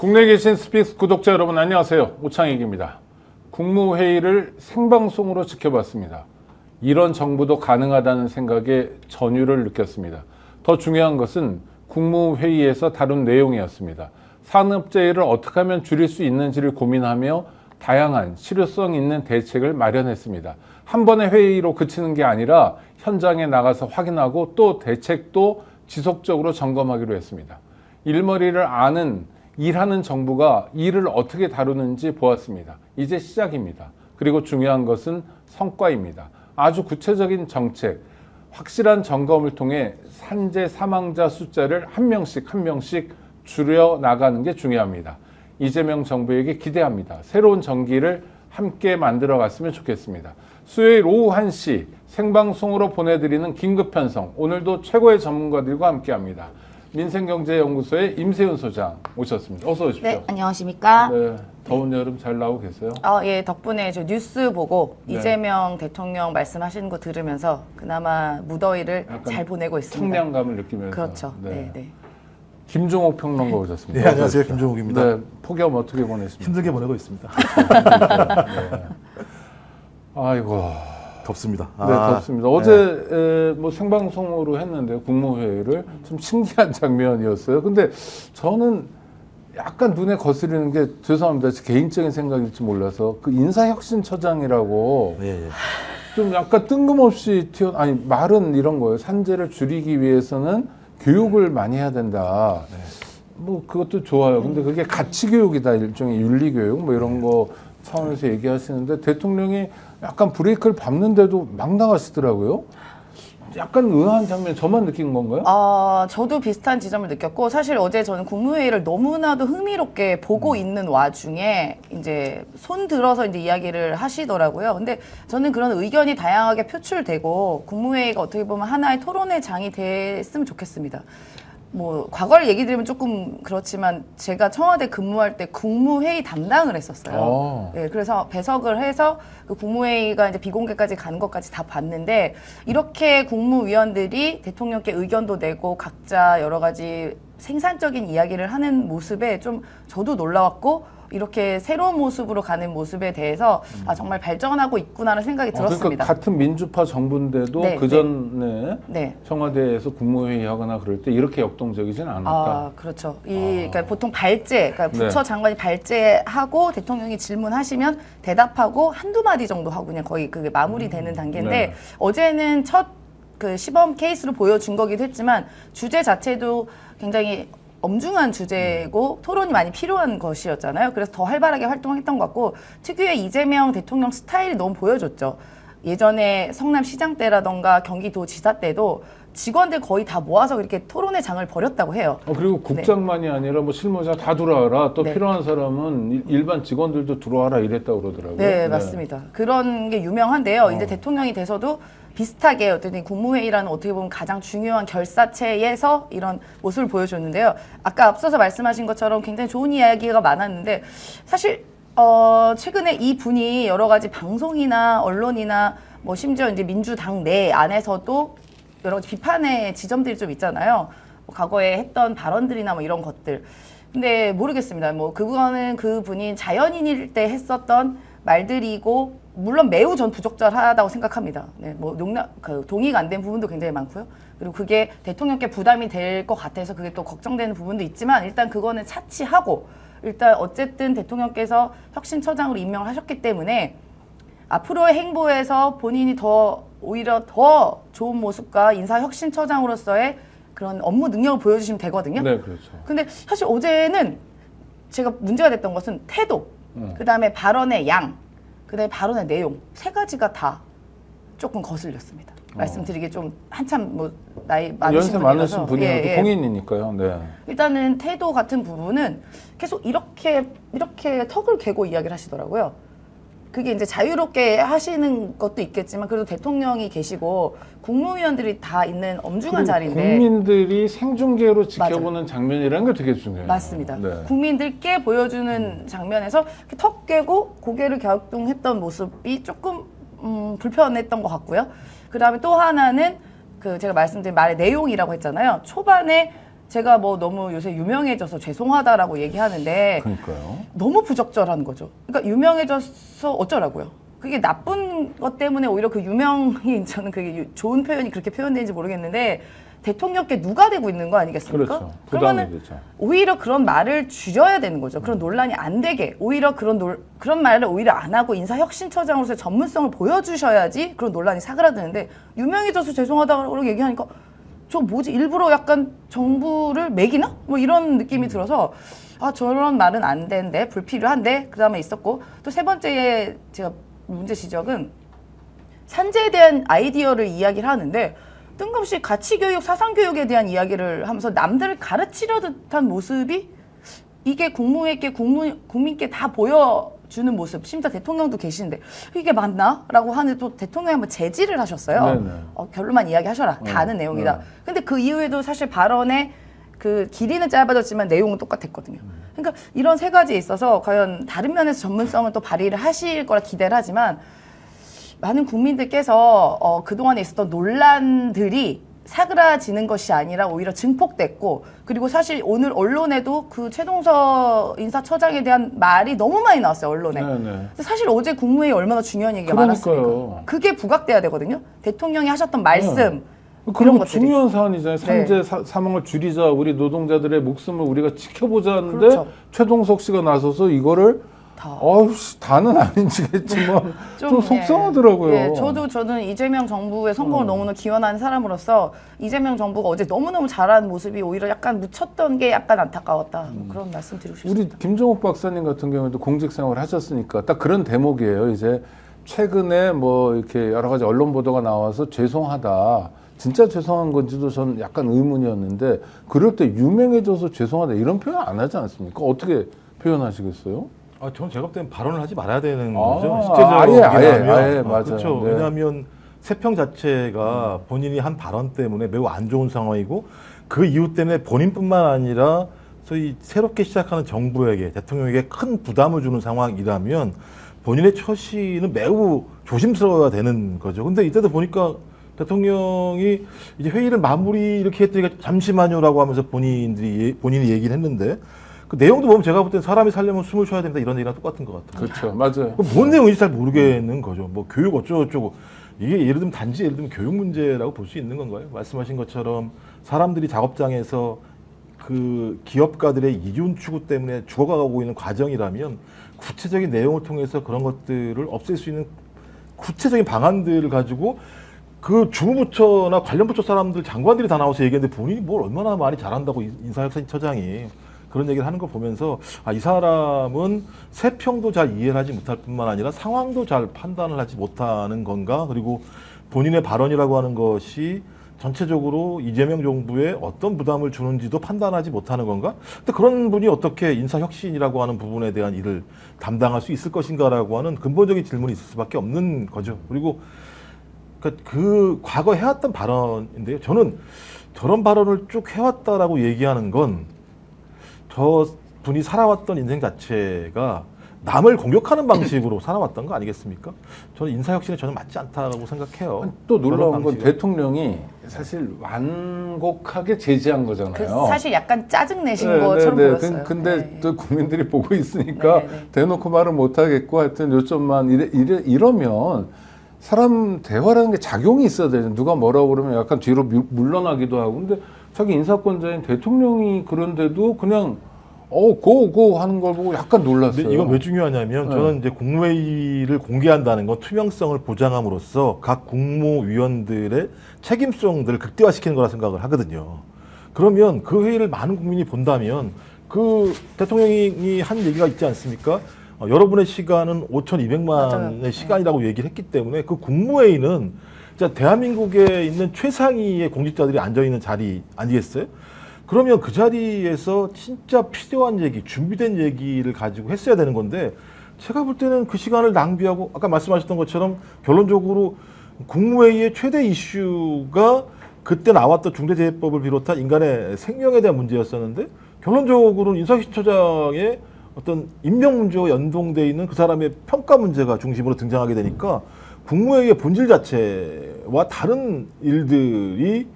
국내에 계신 스픽스 구독자 여러분 안녕하세요. 오창익입니다. 국무회의를 생방송으로 지켜봤습니다. 이런 정부도 가능하다는 생각에 전율을 느꼈습니다. 더 중요한 것은 국무회의에서 다룬 내용이었습니다. 산업재해를 어떻게 하면 줄일 수 있는지를 고민하며 다양한 실효성 있는 대책을 마련했습니다. 한 번의 회의로 그치는 게 아니라 현장에 나가서 확인하고 또 대책도 지속적으로 점검하기로 했습니다. 일머리를 아는 일하는 정부가 일을 어떻게 다루는지 보았습니다. 이제 시작입니다. 그리고 중요한 것은 성과입니다. 아주 구체적인 정책, 확실한 점검을 통해 산재 사망자 숫자를 한 명씩 줄여 나가는 게 중요합니다. 이재명 정부에게 기대합니다. 새로운 정기를 함께 만들어 갔으면 좋겠습니다. 수요일 오후 1시 생방송으로 보내드리는 긴급편성, 오늘도 최고의 전문가들과 함께합니다. 민생경제연구소의 임세훈 소장 오셨습니다. 어서 오십시오. 네, 안녕하십니까? 네, 더운 여름 잘 나오고 계세요? 예, 덕분에 저 뉴스 보고 네. 이재명 대통령 말씀하시는 거 들으면서 그나마 무더위를 잘 보내고 있습니다. 청량감을 느끼면서. 그렇죠. 네, 네. 김종옥 평론가 오셨습니다. 네, 안녕하세요. 김종욱입니다. 네, 폭염 어떻게 보내십니까? 힘들게 보내고 있습니다. 네. 아이고. 덥습니다. 네, 덥습니다. 어제 뭐 생방송으로 했는데 국무회의를 좀 신기한 장면이었어요. 근데 저는 약간 눈에 거스리는 게 죄송합니다. 제 개인적인 생각일지 몰라서 그 인사혁신처장이라고 예, 예. 좀 약간 뜬금없이 아니 말은 이런 거예요. 산재를 줄이기 위해서는 교육을 많이 해야 된다. 뭐 그것도 좋아요. 근데 그게 가치 교육이다. 일종의 윤리 교육 뭐 이런 거 차원에서 얘기하시는데 대통령이 약간 브레이크를 밟는데도 막 나가시더라고요. 약간 의아한 장면 저만 느낀 건가요? 저도 비슷한 지점을 느꼈고 사실 어제 저는 국무회의를 너무나도 흥미롭게 보고 있는 와중에 이제 손 들어서 이제 이야기를 하시더라고요. 근데 저는 그런 의견이 다양하게 표출되고 국무회의가 어떻게 보면 하나의 토론의 장이 됐으면 좋겠습니다. 뭐 과거를 얘기 드리면 조금 그렇지만 제가 청와대 근무할 때 국무회의 담당을 했었어요. 네, 그래서 배석을 해서 그 국무회의가 이제 비공개까지 가는 것까지 다 봤는데 이렇게 국무위원들이 대통령께 의견도 내고 각자 여러 가지 생산적인 이야기를 하는 모습에 좀 저도 놀라웠고 이렇게 새로운 모습으로 가는 모습에 대해서 정말 발전하고 있구나라는 생각이 들었습니다. 그러니까 같은 민주파 정부인데도 네, 그 전에 네. 청와대에서 국무회의 하거나 그럴 때 이렇게 역동적이진 않았다. 그렇죠. 그러니까 보통 발제, 그러니까 부처 네. 장관이 발제하고 대통령이 질문하시면 대답하고 한두 마디 정도 하고 그냥 거의 그게 마무리되는 단계인데 네. 어제는 첫 그 시범 케이스로 보여준 거기도 했지만 주제 자체도 굉장히 엄중한 주제고 토론이 많이 필요한 것이었잖아요. 그래서 더 활발하게 활동했던 것 같고 특유의 이재명 대통령 스타일이 너무 보여줬죠. 예전에 성남시장 때라던가 경기도지사 때도 직원들 거의 다 모아서 이렇게 토론의 장을 벌였다고 해요. 그리고 국장만이 아니라 뭐 실무자 다 들어와라. 또 네. 필요한 사람은 일반 직원들도 들어와라 이랬다고 그러더라고요. 네, 맞습니다. 그런 게 유명한데요. 이제 대통령이 돼서도 비슷하게 어떤 국무회의라는 어떻게 보면 가장 중요한 결사체에서 이런 모습을 보여줬는데요. 아까 앞서서 말씀하신 것처럼 굉장히 좋은 이야기가 많았는데 사실 최근에 이 분이 여러 가지 방송이나 언론이나 뭐 심지어 이제 민주당 내 안에서도 여러 가지 비판의 지점들이 좀 있잖아요. 뭐 과거에 했던 발언들이나 뭐 이런 것들. 근데 모르겠습니다. 뭐 그거는 그분이 자연인일 때 했었던 말들이고 물론 매우 전 부적절하다고 생각합니다. 네, 뭐 동의가 안 된 부분도 굉장히 많고요. 그리고 그게 대통령께 부담이 될 것 같아서 그게 또 걱정되는 부분도 있지만 일단 그거는 차치하고 일단 어쨌든 대통령께서 혁신처장으로 임명을 하셨기 때문에 앞으로의 행보에서 본인이 오히려 더 좋은 모습과 인사혁신처장으로서의 그런 업무 능력을 보여주시면 되거든요. 네, 그렇죠. 근데 사실 어제는 제가 문제가 됐던 것은 태도, 그다음에 발언의 양, 그다음에 발언의 내용 세 가지가 다 조금 거슬렸습니다. 말씀드리기 좀 한참 뭐 나이 많으신 연세 많으신 분이고 공인이니까요. 네. 일단은 태도 같은 부분은 계속 이렇게 턱을 개고 이야기를 하시더라고요. 그게 이제 자유롭게 하시는 것도 있겠지만 그래도 대통령이 계시고 국무위원들이 다 있는 엄중한 자리인데 국민들이 생중계로 지켜보는 장면이라는 게 되게 중요해요. 맞습니다. 네. 국민들께 보여주는 장면에서 이렇게 턱 깨고 고개를 갸우뚱했던 모습이 조금 불편했던 것 같고요. 그 다음에 또 하나는 그 제가 말씀드린 말의 내용이라고 했잖아요. 초반에 제가 뭐 너무 요새 유명해져서 죄송하다라고 얘기하는데 그러니까요. 너무 부적절한 거죠. 그러니까 유명해져서 어쩌라고요. 그게 나쁜 것 때문에 오히려 그 유명이 저는 그게 좋은 표현이 그렇게 표현되는지 모르겠는데 대통령께 누가 되고 있는 거 아니겠습니까? 그렇죠. 그러면은 부담이 되죠. 오히려 그런 말을 줄여야 되는 거죠. 그런 논란이 안 되게 오히려 그런 말을 오히려 안 하고 인사혁신처장으로서의 전문성을 보여주셔야지 그런 논란이 사그라드는데 유명해져서 죄송하다고 얘기하니까 저 뭐지 일부러 약간 정부를 매기나? 뭐 이런 느낌이 들어서 아 저런 말은 안 되는데 불필요한데 그 다음에 있었고 또 세 번째에 제가 문제 지적은 산재에 대한 아이디어를 이야기를 하는데 뜬금없이 가치교육, 사상교육에 대한 이야기를 하면서 남들을 가르치려 듯한 모습이 이게 국민께 다 보여주는 모습, 심지어 대통령도 계시는데 이게 맞나? 라고 하는데 또 대통령이 한번 제지를 하셨어요. 네네. 결론만 이야기하셔라. 다 아는 내용이다. 근데 그 이후에도 사실 발언의 그 길이는 짧아졌지만 내용은 똑같았거든요. 그러니까 이런 세 가지에 있어서 과연 다른 면에서 전문성을 또 발휘를 하실 거라 기대를 하지만 많은 국민들께서 그동안에 있었던 논란들이 사그라지는 것이 아니라 오히려 증폭됐고 그리고 사실 오늘 언론에도 그 최동서 인사처장에 대한 말이 너무 많이 나왔어요 언론에. 네네. 근데 사실 어제 국무회의 얼마나 중요한 얘기가 그러니까요. 많았습니까? 그게 부각돼야 되거든요. 대통령이 하셨던 말씀 이런 그리고 것들이. 중요한 사안이잖아요. 산재 네. 사망을 줄이자, 우리 노동자들의 목숨을 우리가 지켜보자는데 그렇죠. 최동석 씨가 나서서 이거를 다는 아니지겠지만 좀 속상하더라고요. 예, 저는 이재명 정부의 성공을 너무나 기원하는 사람으로서 이재명 정부가 어제 너무너무 잘한 모습이 오히려 약간 묻혔던 게 약간 안타까웠다. 뭐 그런 말씀 드리고 싶습니다. 우리 김정욱 박사님 같은 경우에도 공직 생활을 하셨으니까 딱 그런 대목이에요. 이제 최근에 뭐 이렇게 여러 가지 언론 보도가 나와서 죄송하다. 진짜 죄송한 건지도 전 약간 의문이었는데 그럴 때 유명해져서 죄송하다 이런 표현 안 하지 않습니까? 어떻게 표현하시겠어요? 저는 제가 볼 때는 발언을 하지 말아야 되는 아, 거죠. 실제적이라면. 아예, 맞아요. 그렇죠. 네. 왜냐하면 세평 자체가 본인이 한 발언 때문에 매우 안 좋은 상황이고 그 이유 때문에 본인뿐만 아니라 소위 새롭게 시작하는 정부에게 대통령에게 큰 부담을 주는 상황이라면 본인의 처신은 매우 조심스러워야 되는 거죠. 근데 이때도 보니까 대통령이 이제 회의를 마무리 이렇게 했더니 잠시만요라고 하면서 본인이 얘기를 했는데 그 내용도 보면 제가 볼 땐 사람이 살려면 숨을 쉬어야 된다 이런 얘기랑 똑같은 것 같아요. 그렇죠. 맞아요. 뭔 내용인지 잘 모르겠는 거죠. 뭐 교육 어쩌고저쩌고 이게 예를 들면 교육 문제라고 볼 수 있는 건가요? 말씀하신 것처럼 사람들이 작업장에서 그 기업가들의 이윤 추구 때문에 죽어가고 있는 과정이라면 구체적인 내용을 통해서 그런 것들을 없앨 수 있는 구체적인 방안들을 가지고 그 주무부처나 관련 부처 사람들 장관들이 다 나와서 얘기했는데 본인이 뭘 얼마나 많이 잘한다고 인사혁신처장이 그런 얘기를 하는 걸 보면서 이 사람은 세평도 잘 이해를 하지 못할 뿐만 아니라 상황도 잘 판단을 하지 못하는 건가, 그리고 본인의 발언이라고 하는 것이 전체적으로 이재명 정부에 어떤 부담을 주는지도 판단하지 못하는 건가? 근데 그런 분이 어떻게 인사혁신이라고 하는 부분에 대한 일을 담당할 수 있을 것인가라고 하는 근본적인 질문이 있을 수밖에 없는 거죠. 그리고 그 과거 해왔던 발언인데요. 저는 저런 발언을 쭉 해왔다라고 얘기하는 건 저 분이 살아왔던 인생 자체가 남을 공격하는 방식으로 살아왔던 거 아니겠습니까? 저는 인사혁신에 저는 맞지 않다고 생각해요. 또 놀라운 건 방식은. 대통령이 사실 완곡하게 제지한 거잖아요. 그 사실 약간 짜증 내신 것처럼 보였어요. 근데 네. 또 국민들이 보고 있으니까 네, 네. 대놓고 말을 못 하겠고 하여튼 요점만 이러면 사람 대화라는 게 작용이 있어야 되죠. 누가 뭐라고 그러면 약간 뒤로 물러나기도 하고. 근데 자기 인사권자인 대통령이 그런데도 그냥 고 하는 걸 보고 약간 놀랐어요. 근데 이건 왜 중요하냐면 저는 이제 국무회의를 공개한다는 건 투명성을 보장함으로써 각 국무위원들의 책임성들을 극대화시키는 거라 생각을 하거든요. 그러면 그 회의를 많은 국민이 본다면 그 대통령이 한 얘기가 있지 않습니까? 여러분의 시간은 5,200만의 맞아요. 시간이라고 얘기를 했기 때문에 그 국무회의는 진짜 대한민국에 있는 최상위의 공직자들이 앉아있는 자리 아니겠어요? 그러면 그 자리에서 진짜 필요한 얘기, 준비된 얘기를 가지고 했어야 되는 건데 제가 볼 때는 그 시간을 낭비하고 아까 말씀하셨던 것처럼 결론적으로 국무회의의 최대 이슈가 그때 나왔던 중대재해법을 비롯한 인간의 생명에 대한 문제였었는데 결론적으로는 인사혁신처장의 어떤 임명 문제와 연동돼 있는 그 사람의 평가 문제가 중심으로 등장하게 되니까 국무회의의 본질 자체와 다른 일들이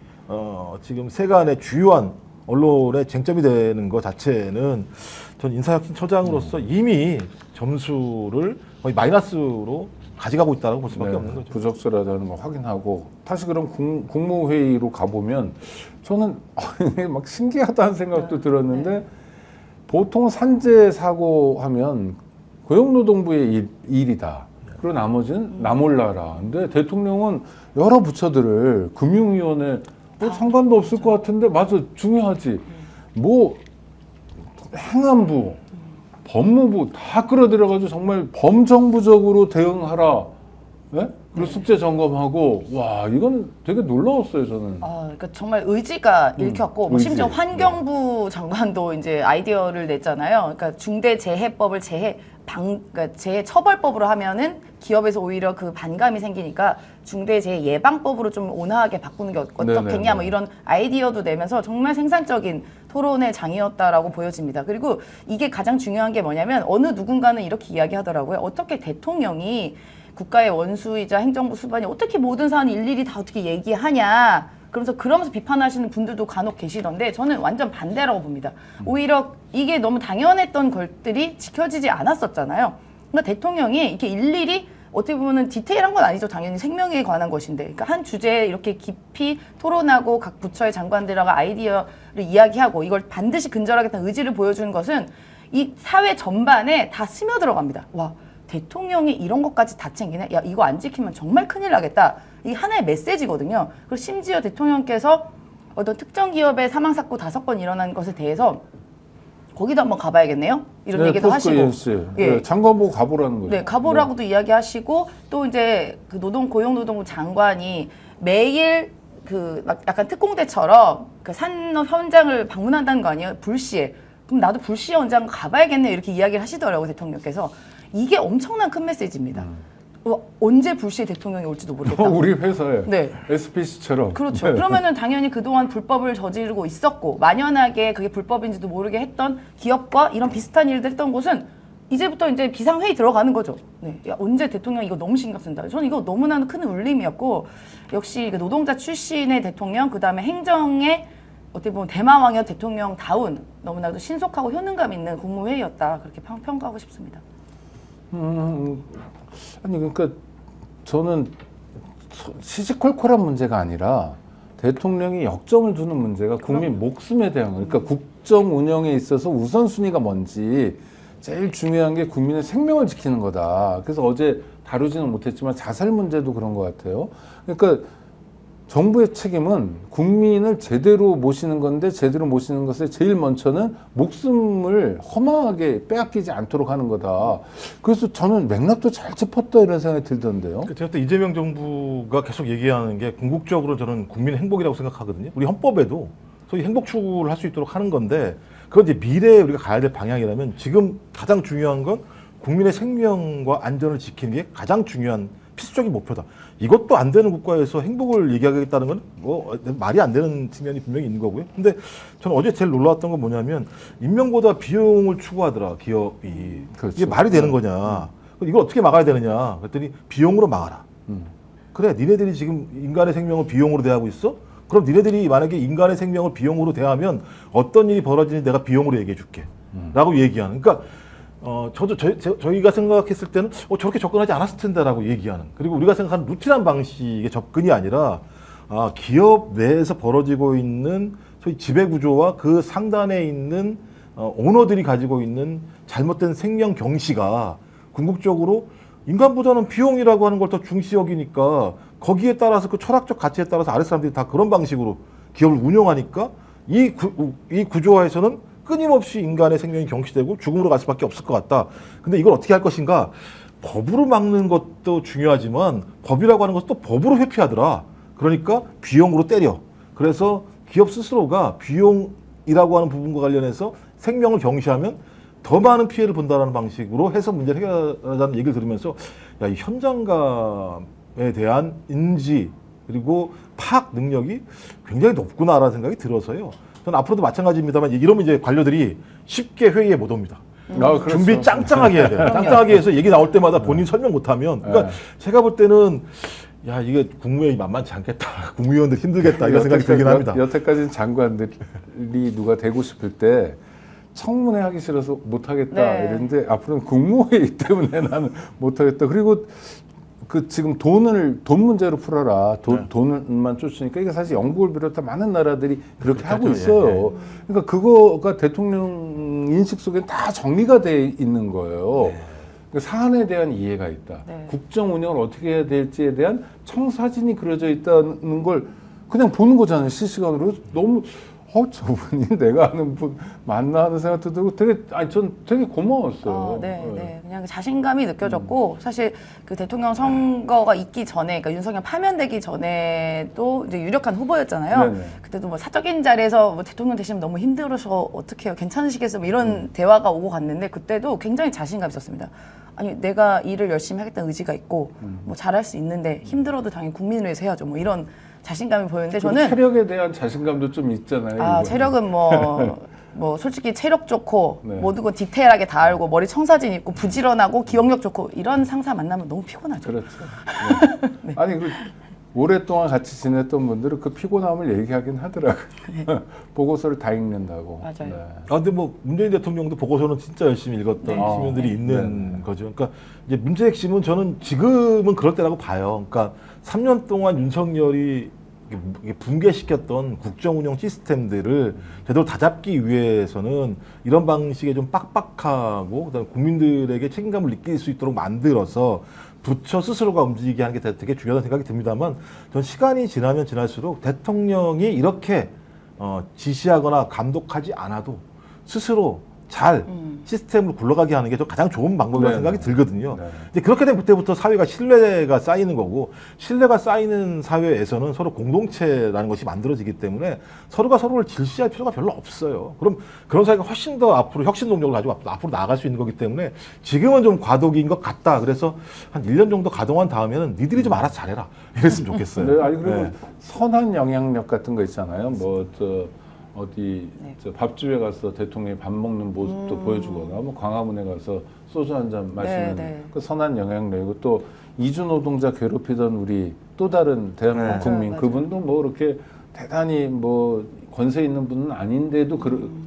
지금 세간의 주요한 언론의 쟁점이 되는 것 자체는 전 인사혁신처장으로서 이미 점수를 거의 마이너스로 가져가고 있다고 볼 수밖에 없는 거죠. 부적절하다는 거 확인하고 다시 그럼 국무회의로 가보면 저는 막 신기하다는 생각도 들었는데 보통 산재 사고 하면 고용노동부의 일이다. 그리고 나머지는 나 몰라라. 근데 대통령은 여러 부처들을 금융위원회 뭐 상관도 없을 것 같은데 맞아 중요하지. 뭐 행안부, 법무부 다 끌어들여가지고 정말 범정부적으로 대응하라. 네? 그리고 숙제 점검하고 와 이건 되게 놀라웠어요 저는. 그러니까 정말 의지가 읽혔고 뭐 의지. 심지어 환경부 장관도 이제 아이디어를 냈잖아요. 그러니까 중대재해법을 그러니까 재해처벌법으로 하면은 기업에서 오히려 그 반감이 생기니까 중대재해예방법으로 좀 온화하게 바꾸는 게 어떻겠냐 네네네. 뭐 이런 아이디어도 내면서 정말 생산적인 토론의 장이었다라고 보여집니다. 그리고 이게 가장 중요한 게 뭐냐면 어느 누군가는 이렇게 이야기하더라고요. 어떻게 대통령이 국가의 원수이자 행정부 수반이 어떻게 모든 사안을 일일이 다 어떻게 얘기하냐. 그러면서 비판하시는 분들도 간혹 계시던데 저는 완전 반대라고 봅니다. 오히려 이게 너무 당연했던 것들이 지켜지지 않았었잖아요. 그러니까 대통령이 이렇게 일일이 어떻게 보면 디테일한 건 아니죠. 당연히 생명에 관한 것인데. 그러니까 한 주제에 이렇게 깊이 토론하고 각 부처의 장관들하고 아이디어를 이야기하고 이걸 반드시 근절하겠다는 의지를 보여주는 것은 이 사회 전반에 다 스며들어갑니다. 와. 대통령이 이런 것까지 다 챙기네? 야, 이거 안 지키면 정말 큰일 나겠다. 이게 하나의 메시지거든요. 그리고 심지어 대통령께서 어떤 특정 기업의 사망사고 5건 일어난 것에 대해서 거기도 한번 가봐야겠네요. 이런 얘기도 하시고. 예. 장관보고 가보라는 거죠. 네, 가보라고도 이야기하시고 또 이제 그 고용노동부 장관이 매일 그 막 약간 특공대처럼 그 산업 현장을 방문한다는 거 아니에요? 불시에. 그럼 나도 불시에 현장 가봐야겠네 이렇게 이야기를 하시더라고요, 대통령께서. 이게 엄청난 큰 메시지입니다. 언제 불시에 대통령이 올지도 모르겠다. 우리 회사에 네. SPC처럼. 그렇죠. 네. 그러면은 당연히 그동안 불법을 저지르고 있었고 만연하게 그게 불법인지도 모르게 했던 기업과 이런 비슷한 일들 했던 곳은 이제부터 이제 비상회의 들어가는 거죠. 네. 야, 언제 대통령 이거 너무 신경 쓴다. 저는 이거 너무나 큰 울림이었고 역시 그 노동자 출신의 대통령 그다음에 행정의 어떻게 보면 대마왕이었 대통령다운 너무나도 신속하고 효능감 있는 국무회의였다. 그렇게 평가하고 싶습니다. 아니 그러니까 저는 시시콜콜한 문제가 아니라 대통령이 역점을 두는 문제가 국민 목숨에 대한 거. 그러니까 국정 운영에 있어서 우선순위가 뭔지 제일 중요한 게 국민의 생명을 지키는 거다. 그래서 어제 다루지는 못했지만 자살 문제도 그런 것 같아요. 그러니까 정부의 책임은 국민을 제대로 모시는 건데 제대로 모시는 것에 제일 먼저는 목숨을 허망하게 빼앗기지 않도록 하는 거다. 그래서 저는 맥락도 잘 짚었다 이런 생각이 들던데요. 제가 또 이재명 정부가 계속 얘기하는 게 궁극적으로 저는 국민 행복이라고 생각하거든요. 우리 헌법에도 소위 행복 추구를 할 수 있도록 하는 건데 그건 이제 미래에 우리가 가야 될 방향이라면 지금 가장 중요한 건 국민의 생명과 안전을 지키는 게 가장 중요한 필수적인 목표다. 이것도 안 되는 국가에서 행복을 얘기하겠다는 건 뭐 말이 안 되는 측면이 분명히 있는 거고요. 근데 저는 어제 제일 놀라웠던 건 뭐냐면 인명보다 비용을 추구하더라 기업이. 그렇죠. 이게 말이 되는 거냐. 이걸 어떻게 막아야 되느냐. 그랬더니 비용으로 막아라. 그래 니네들이 지금 인간의 생명을 비용으로 대하고 있어? 그럼 니네들이 만약에 인간의 생명을 비용으로 대하면 어떤 일이 벌어지는지 내가 비용으로 얘기해 줄게. 라고 얘기하는. 그러니까 저도 저희가 생각했을 때는 저렇게 접근하지 않았을 텐데라고 얘기하는. 그리고 우리가 생각하는 루틴한 방식의 접근이 아니라 기업 내에서 벌어지고 있는 소위 지배 구조와 그 상단에 있는 오너들이 가지고 있는 잘못된 생명 경시가 궁극적으로 인간보다는 비용이라고 하는 걸 더 중시 여기니까 거기에 따라서 그 철학적 가치에 따라서 아래 사람들이 다 그런 방식으로 기업을 운영하니까 이 구조화에서는 끊임없이 인간의 생명이 경시되고 죽음으로 갈 수밖에 없을 것 같다. 근데 이걸 어떻게 할 것인가? 법으로 막는 것도 중요하지만 법이라고 하는 것도 또 법으로 회피하더라. 그러니까 비용으로 때려. 그래서 기업 스스로가 비용이라고 하는 부분과 관련해서 생명을 경시하면 더 많은 피해를 본다는 방식으로 해서 문제를 해결하자는 얘기를 들으면서 야, 이 현장감에 대한 인지 그리고 파악 능력이 굉장히 높구나라는 생각이 들어서요. 저는 앞으로도 마찬가지입니다만 이러면 이제 관료들이 쉽게 회의에 못 옵니다. 그렇죠. 준비 짱짱하게 해야 돼요. 짱짱하게 해서 얘기 나올 때마다 본인 설명 못하면. 그러니까 제가 볼 때는 야 이게 국무회의 만만치 않겠다. 국무위원들 힘들겠다 이런 생각이 들긴 합니다. 여태까지는 장관들이 누가 되고 싶을 때 청문회 하기 싫어서 못하겠다 네. 이랬는데 앞으로는 국무회의 때문에 나는 못하겠다. 그리고 그 지금 돈 문제로 풀어라. 돈만 쫓으니까 이게 사실 영국을 비롯한 많은 나라들이 그렇게 하고 그렇죠. 있어요. 그러니까 그거가 대통령 인식 속에 다 정리가 돼 있는 거예요. 그 사안에 대한 이해가 있다. 네. 국정 운영을 어떻게 해야 될지에 대한 청사진이 그려져 있다는 걸 그냥 보는 거잖아요. 실시간으로. 너무 저분이 내가 아는 분 맞나 하는 생각도 들고 전 되게 고마웠어요. 네. 그냥 자신감이 느껴졌고 사실 그 대통령 선거가 있기 전에, 그러니까 윤석열 파면되기 전에도 이제 유력한 후보였잖아요. 네네. 그때도 뭐 사적인 자리에서 뭐 대통령 되시면 너무 힘들어서 어떻게 해요? 괜찮으시겠어요? 뭐 이런 대화가 오고 갔는데 그때도 굉장히 자신감이 있었습니다. 아니 내가 일을 열심히 하겠다는 의지가 있고 뭐 잘할 수 있는데 힘들어도 당연히 국민을 위해서 해야죠. 뭐 이런 자신감이 보였는데 저는 체력에 대한 자신감도 좀 있잖아요. 이거는. 체력은 뭐 솔직히 체력 좋고 네. 모든 거 디테일하게 다 알고 머리 청사진 있고 부지런하고 기억력 좋고 이런 상사 만나면 너무 피곤하죠. 그렇죠. 네. 아니 오랫동안 같이 지냈던 분들은 그 피곤함을 얘기하긴 하더라고요. 보고서를 다 읽는다고. 맞아요. 네. 근데 뭐 문재인 대통령도 보고서는 진짜 열심히 읽었던 시민들이 있는 거죠. 그러니까 이제 문제의 핵심은 저는 지금은 그럴 때라고 봐요. 그러니까 3년 동안 윤석열이 이게 붕괴시켰던 국정 운영 시스템들을 제대로 다잡기 위해서는 이런 방식의 좀 빡빡하고 그다음에 국민들에게 책임감을 느낄 수 있도록 만들어서 부처 스스로가 움직이게 하는 게 되게 중요하다는 생각이 듭니다만 전 시간이 지나면 지날수록 대통령이 이렇게 지시하거나 감독하지 않아도 스스로 잘 시스템을 굴러가게 하는 게 좀 가장 좋은 방법이라는 생각이 들거든요. 이제 그렇게 되면 그때부터 사회가 신뢰가 쌓이는 거고 신뢰가 쌓이는 사회에서는 서로 공동체라는 것이 만들어지기 때문에 서로가 서로를 질시할 필요가 별로 없어요. 그럼 그런 사회가 훨씬 더 앞으로 혁신 동력을 가지고 앞으로 나아갈 수 있는 거기 때문에 지금은 좀 과도기인 것 같다. 그래서 한 1년 정도 가동한 다음에는 니들이 좀 알아서 잘해라. 이랬으면 좋겠어요. 네, 아니 그리고 선한 영향력 같은 거 있잖아요. 어디 밥집에 가서 대통령이 밥 먹는 모습도 보여주거나 뭐 광화문에 가서 소주 한 잔 마시는 그 선한 영향력이고 또 이주 노동자 괴롭히던 우리 또 다른 대한민국 국민 맞아요. 그분도 뭐 이렇게 대단히 뭐 권세 있는 분은 아닌데도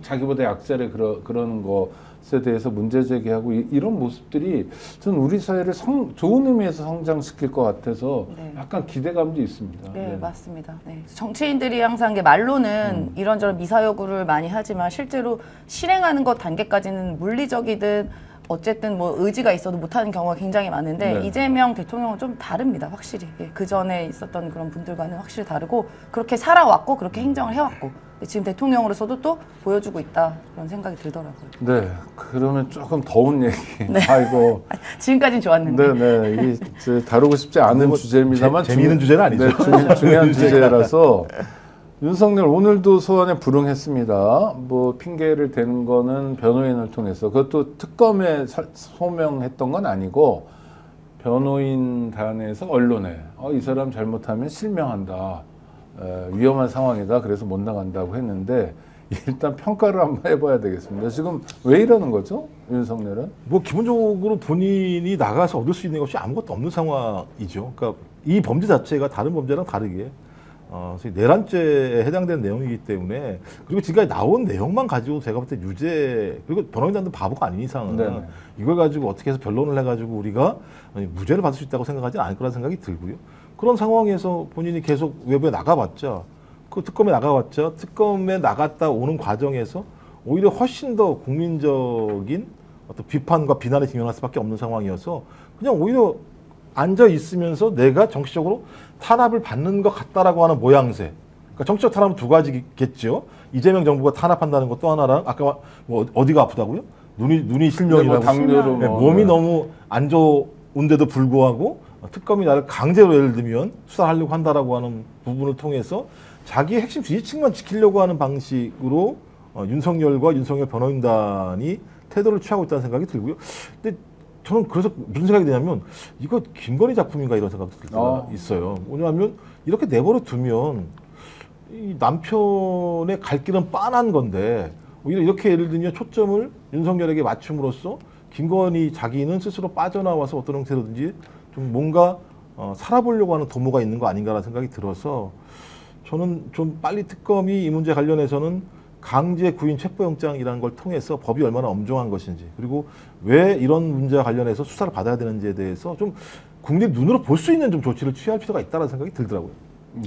자기보다 약자를 그러는 것에 대해서 문제 제기하고 이런 모습들이 저는 우리 사회를 좋은 의미에서 성장시킬 것 같아서 약간 기대감도 있습니다. 네, 맞습니다. 네. 정치인들이 항상 이게 말로는 이런저런 미사여구를 많이 하지만 실제로 실행하는 것 단계까지는 물리적이든 어쨌든 뭐 의지가 있어도 못하는 경우가 굉장히 많은데 네. 이재명 대통령은 좀 다릅니다. 확실히. 그 전에 있었던 그런 분들과는 확실히 다르고 그렇게 살아왔고 그렇게 행정을 해왔고 지금 대통령으로서도 또 보여주고 있다 그런 생각이 들더라고요. 네, 그러면 조금 더운 얘기. 아이고. 지금까지는 좋았는데. 네, 이게 다루고 싶지 않은 뭐 주제입니다만 재미있는 주제는 아니죠. 네, 중요한 주제라서 윤석열 오늘도 소환에 불응했습니다. 뭐 핑계를 대는 거는 변호인을 통해서 그것도 특검에 소명했던 건 아니고 변호인단에서 언론에 이 사람 잘못하면 실명한다. 위험한 상황이다. 그래서 못 나간다고 했는데 일단 평가를 한번 해봐야 되겠습니다. 지금 왜 이러는 거죠? 윤석열은? 뭐 기본적으로 본인이 나가서 얻을 수 있는 것이 아무것도 없는 상황이죠. 그러니까 이 범죄 자체가 다른 범죄랑 다르게 내란죄에 해당되는 내용이기 때문에 그리고 지금까지 나온 내용만 가지고 제가 볼 때 유죄 그리고 변호인단도 바보가 아닌 이상은 네네. 이걸 가지고 어떻게 해서 변론을 해가지고 우리가 무죄를 받을 수 있다고 생각하지는 않을 거라는 생각이 들고요. 그런 상황에서 본인이 계속 외부에 나가봤자 그 특검에 나가봤자 특검에 나갔다 오는 과정에서 오히려 훨씬 더 국민적인 어떤 비판과 비난에 직면할 수밖에 없는 상황이어서 그냥 오히려 앉아 있으면서 내가 정치적으로 탄압을 받는 것 같다라고 하는 모양새. 그러니까 정치적 탄압은 두 가지겠죠. 이재명 정부가 탄압한다는 것도 하나랑 아까 뭐 어디가 아프다고요? 눈이 실명이라고. 당뇨로 네, 몸이 너무 안 좋은데도 불구하고 특검이 나를 강제로 예를 들면 수사하려고 한다라고 하는 부분을 통해서 자기의 핵심 지지층만 지키려고 하는 방식으로 윤석열과 윤석열 변호인단이 태도를 취하고 있다는 생각이 들고요. 근데 저는 그래서 무슨 생각이 드냐면 이거 김건희 작품인가 이런 생각도 들 때가 있어요. 왜냐하면 이렇게 내버려 두면 이 남편의 갈 길은 빤한 건데 오히려 이렇게 예를 들면 초점을 윤석열에게 맞춤으로써 김건희 자기는 스스로 빠져나와서 어떤 형태로든지 좀 뭔가 살아보려고 하는 도모가 있는 거 아닌가라는 생각이 들어서 저는 좀 빨리 특검이 이 문제 관련해서는 강제 구인 체포영장이라는 걸 통해서 법이 얼마나 엄정한 것인지 그리고 왜 이런 문제와 관련해서 수사를 받아야 되는지에 대해서 좀 국민 눈으로 볼 수 있는 좀 조치를 취할 필요가 있다는 생각이 들더라고요.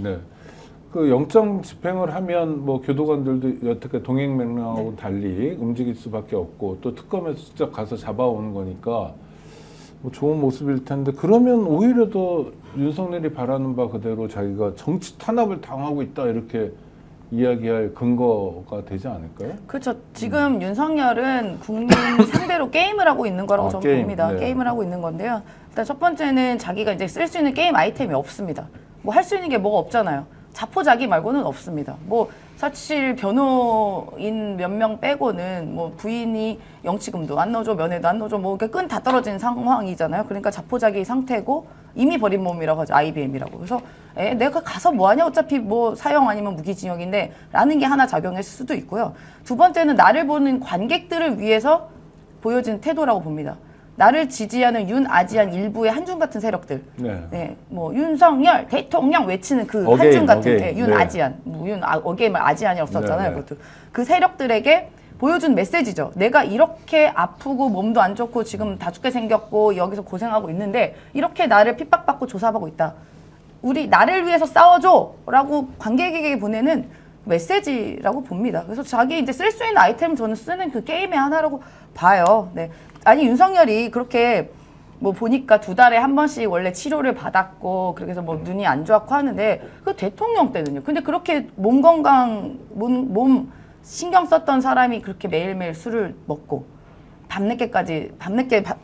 네. 그 영장 집행을 하면 뭐 교도관들도 여태까지 동행 명령하고 달리 움직일 수밖에 없고 또 특검에서 직접 가서 잡아오는 거니까 뭐 좋은 모습일 텐데 그러면 오히려 더 윤석열이 바라는 바 그대로 자기가 정치 탄압을 당하고 있다 이렇게 이야기할 근거가 되지 않을까요? 그렇죠. 지금 윤석열은 국민 상대로 게임을 하고 있는 거라고 저는 게임, 봅니다. 네. 게임을 하고 있는 건데요. 일단 첫 번째는 자기가 이제 쓸 수 있는 게임 아이템이 없습니다. 뭐 할 수 있는 게 뭐가 없잖아요. 자포자기 말고는 없습니다. 뭐 사실 변호인 몇 명 빼고는 뭐 부인이 영치금도 안 넣어줘, 면회도 안 넣어줘, 뭐 끈 다 떨어진 상황이잖아요. 그러니까 자포자기 상태고 이미 버린 몸이라고 하죠. IBM이라고. 그래서 내가 가서 뭐 하냐 어차피 뭐 사형 아니면 무기징역인데 라는 게 하나 작용했을 수도 있고요. 두 번째는 나를 보는 관객들을 위해서 보여진 태도라고 봅니다. 나를 지지하는 윤아지안 일부의 한중 같은 세력들, 네. 뭐 윤석열 대통령 외치는 그 어게인, 한중 같은 어게인. 윤아지안, 뭐 어게인 아지안이 없었잖아요. 네. 그것도 그 세력들에게 보여준 메시지죠. 내가 이렇게 아프고 몸도 안 좋고 지금 다 죽게 생겼고 여기서 고생하고 있는데 이렇게 나를 핍박받고 조사하고 있다. 우리 나를 위해서 싸워줘라고 관객에게 보내는 메시지라고 봅니다. 그래서 자기 이제 쓸 수 있는 아이템 저는 쓰는 그 게임의 하나라고 봐요. 네. 아니 윤석열이 그렇게 뭐 보니까 2달에 한 번씩 원래 치료를 받았고 그렇게 해서 뭐 눈이 안 좋았고 하는데 그 대통령 때는요. 근데 그렇게 몸 건강 몸 신경 썼던 사람이 그렇게 매일매일 술을 먹고 밤늦게